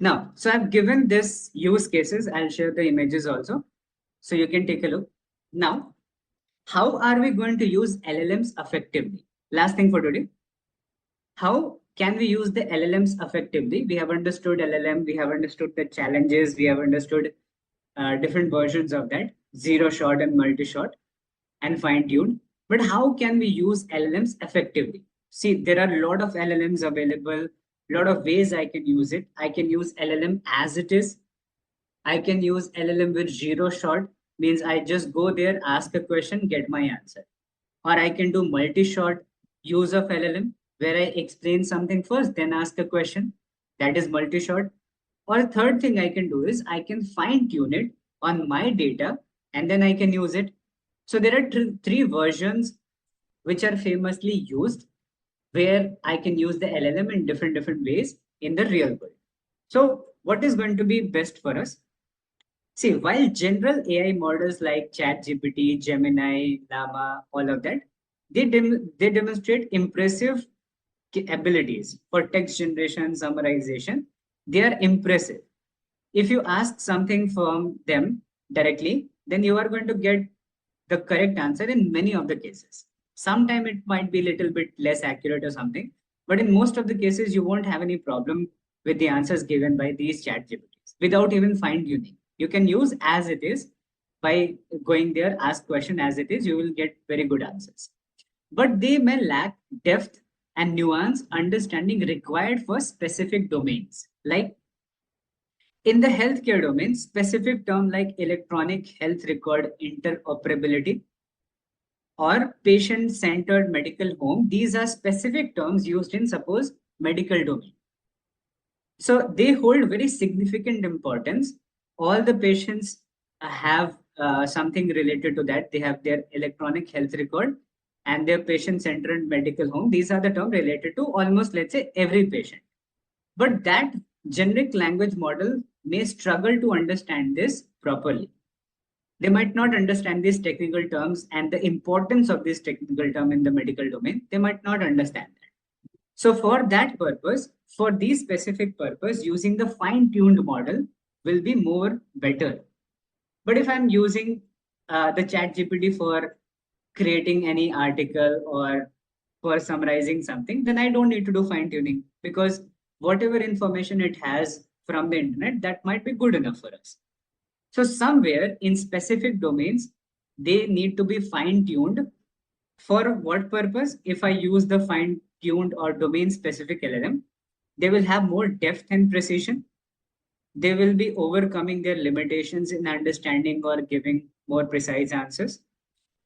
Now, so I've given this use cases. I'll share the images also. So you can take a look. Now, how are we going to use LLMs effectively? Last thing for today. How can we use the LLMs effectively? We have understood LLM, we have understood the challenges, we have understood different versions of that, zero shot and multi-shot and fine-tuned. But how can we use LLMs effectively? See, there are a lot of LLMs available, a lot of ways I can use it. I can use LLM as it is. I can use LLM with zero shot, means I just go there, ask a question, get my answer. Or I can do multi-shot use of LLM, where I explain something first, then ask a question. That is multi-shot. Or third thing I can do is I can fine tune it on my data and then I can use it. So there are three versions which are famously used where I can use the LLM in different ways in the real world. So what is going to be best for us? See, while general AI models like ChatGPT, Gemini, Llama, all of that, they demonstrate impressive abilities for text generation, summarization. They are impressive. If you ask something from them directly, then you are going to get the correct answer in many of the cases. Sometimes it might be a little bit less accurate or something, but in most of the cases, you won't have any problem with the answers given by these chat GPTs without even fine tuning. You can use as it is by going there, ask question as it is, you will get very good answers. But they may lack depth and nuance understanding required for specific domains. Like In the healthcare domain, specific term like electronic health record interoperability or patient-centered medical home, these are specific terms used in, suppose, medical domain. So they hold very significant importance. All the patients have something related to that. They have their electronic health record and their patient-centered medical home. These are the terms related to almost, let's say, every patient. But that generic language model may struggle to understand this properly. They might not understand these technical terms and the importance of this technical term in the medical domain. They might not understand that. So for that purpose, for this specific purpose, using the fine-tuned model will be more better. But if I'm using the chat GPT for creating any article or for summarizing something, then I don't need to do fine-tuning, because whatever information it has from the internet, that might be good enough for us. So somewhere in specific domains, they need to be fine-tuned. For what purpose? If I use the fine-tuned or domain-specific LLM, they will have more depth and precision. They will be overcoming their limitations in understanding or giving more precise answers.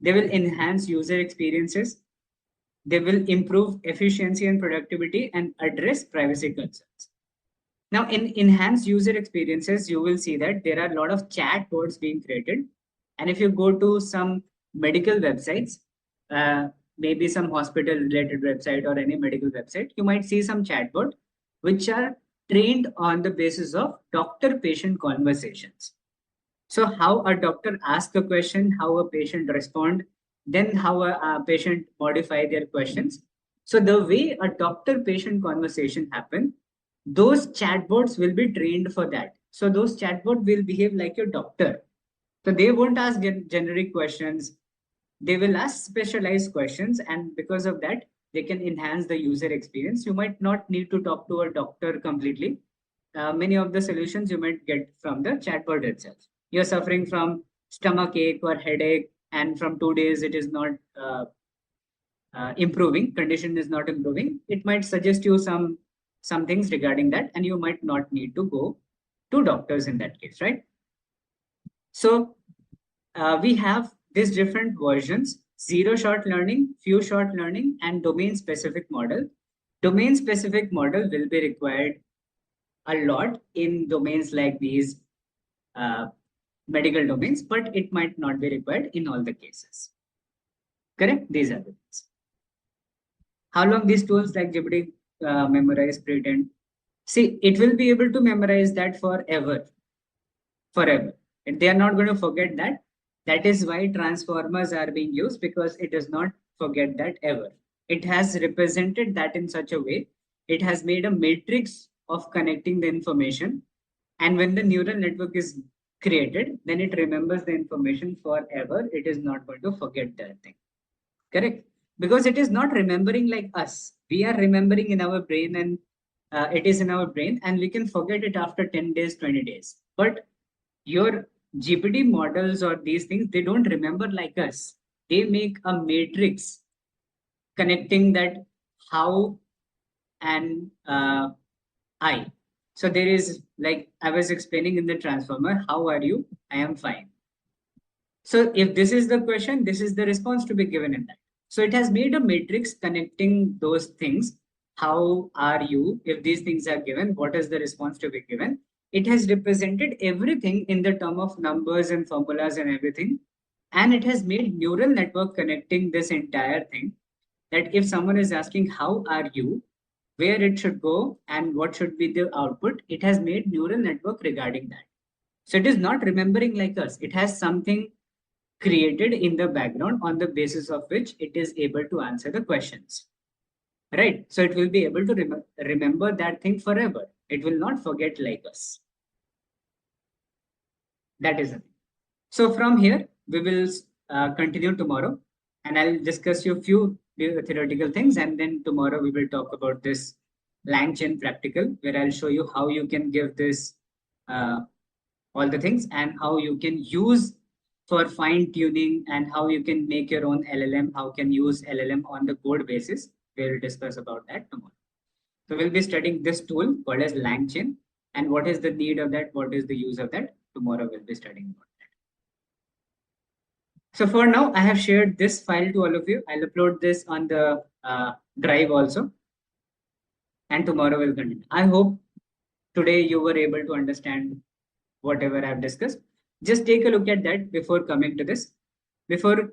They will enhance user experiences. They will improve efficiency and productivity and address privacy concerns. Now, in enhanced user experiences, you will see that there are a lot of chatbots being created. And if you go to some medical websites, uh, maybe some hospital related website or any medical website, you might see some chatbot which are trained on the basis of doctor patient conversations. So how a doctor asks a question, how a patient respond, then how a patient modify their questions. So the way a doctor patient conversation happen, those chatbots will be trained for that. So those chatbot will behave like your doctor. So they won't ask generic questions. They will ask specialized questions, and because of that, they can enhance the user experience. You might not need to talk to a doctor completely. Many of the solutions you might get from the chatbot itself. You're suffering from stomach ache or headache, and from 2 days it is not improving. Condition is not improving. It might suggest you some things regarding that, and you might not need to go to doctors in that case, right? So we have these different versions: zero shot learning, few shot learning, and domain specific model. Domain specific model will be required a lot in domains like these uh, medical domains, but it might not be required in all the cases. Correct? These are the things. How long these tools like GPT memorize, pretend? See, it will be able to memorize that forever, forever. And they are not going to forget that. That is why transformers are being used, because it does not forget that ever. It has represented that in such a way. It has made a matrix of connecting the information. And when the neural network is created, then it remembers the information forever. It is not going to forget that thing. Correct? Because it is not remembering like us. We are remembering in our brain, and it is in our brain, and we can forget it after 10 days, 20 days. But your GPT models or these things, they don't remember like us. They make a matrix connecting that how and I. So there is, like I was explaining in the transformer, how are you? I am fine. So if this is the question, this is the response to be given in that. So it has made a matrix connecting those things. How are you? If these things are given, what is the response to be given? It has represented everything in the term of numbers and formulas and everything. And it has made neural network connecting this entire thing. That if someone is asking, how are you? Where it should go and what should be the output, it has made neural network regarding that. So it is not remembering like us. It has something created in the background on the basis of which it is able to answer the questions. Right? So it will be able to remember that thing forever. It will not forget like us. That is it. So from here, we will continue tomorrow, and I'll discuss you a few theoretical things, and then tomorrow we will talk about this LangChain practical, where I'll show you how you can give this uh, all the things, and how you can use for fine tuning, and how you can make your own LLM, how can use LLM on the code basis. We'll discuss about that tomorrow. So we'll be studying this tool called as LangChain, and what is the need of that, what is the use of that. Tomorrow we'll be studying about that. So for now, I have shared this file to all of you. I'll upload this on the drive also, and tomorrow we'll continue. I hope today you were able to understand whatever I've discussed. Just take a look at that before coming to this. Before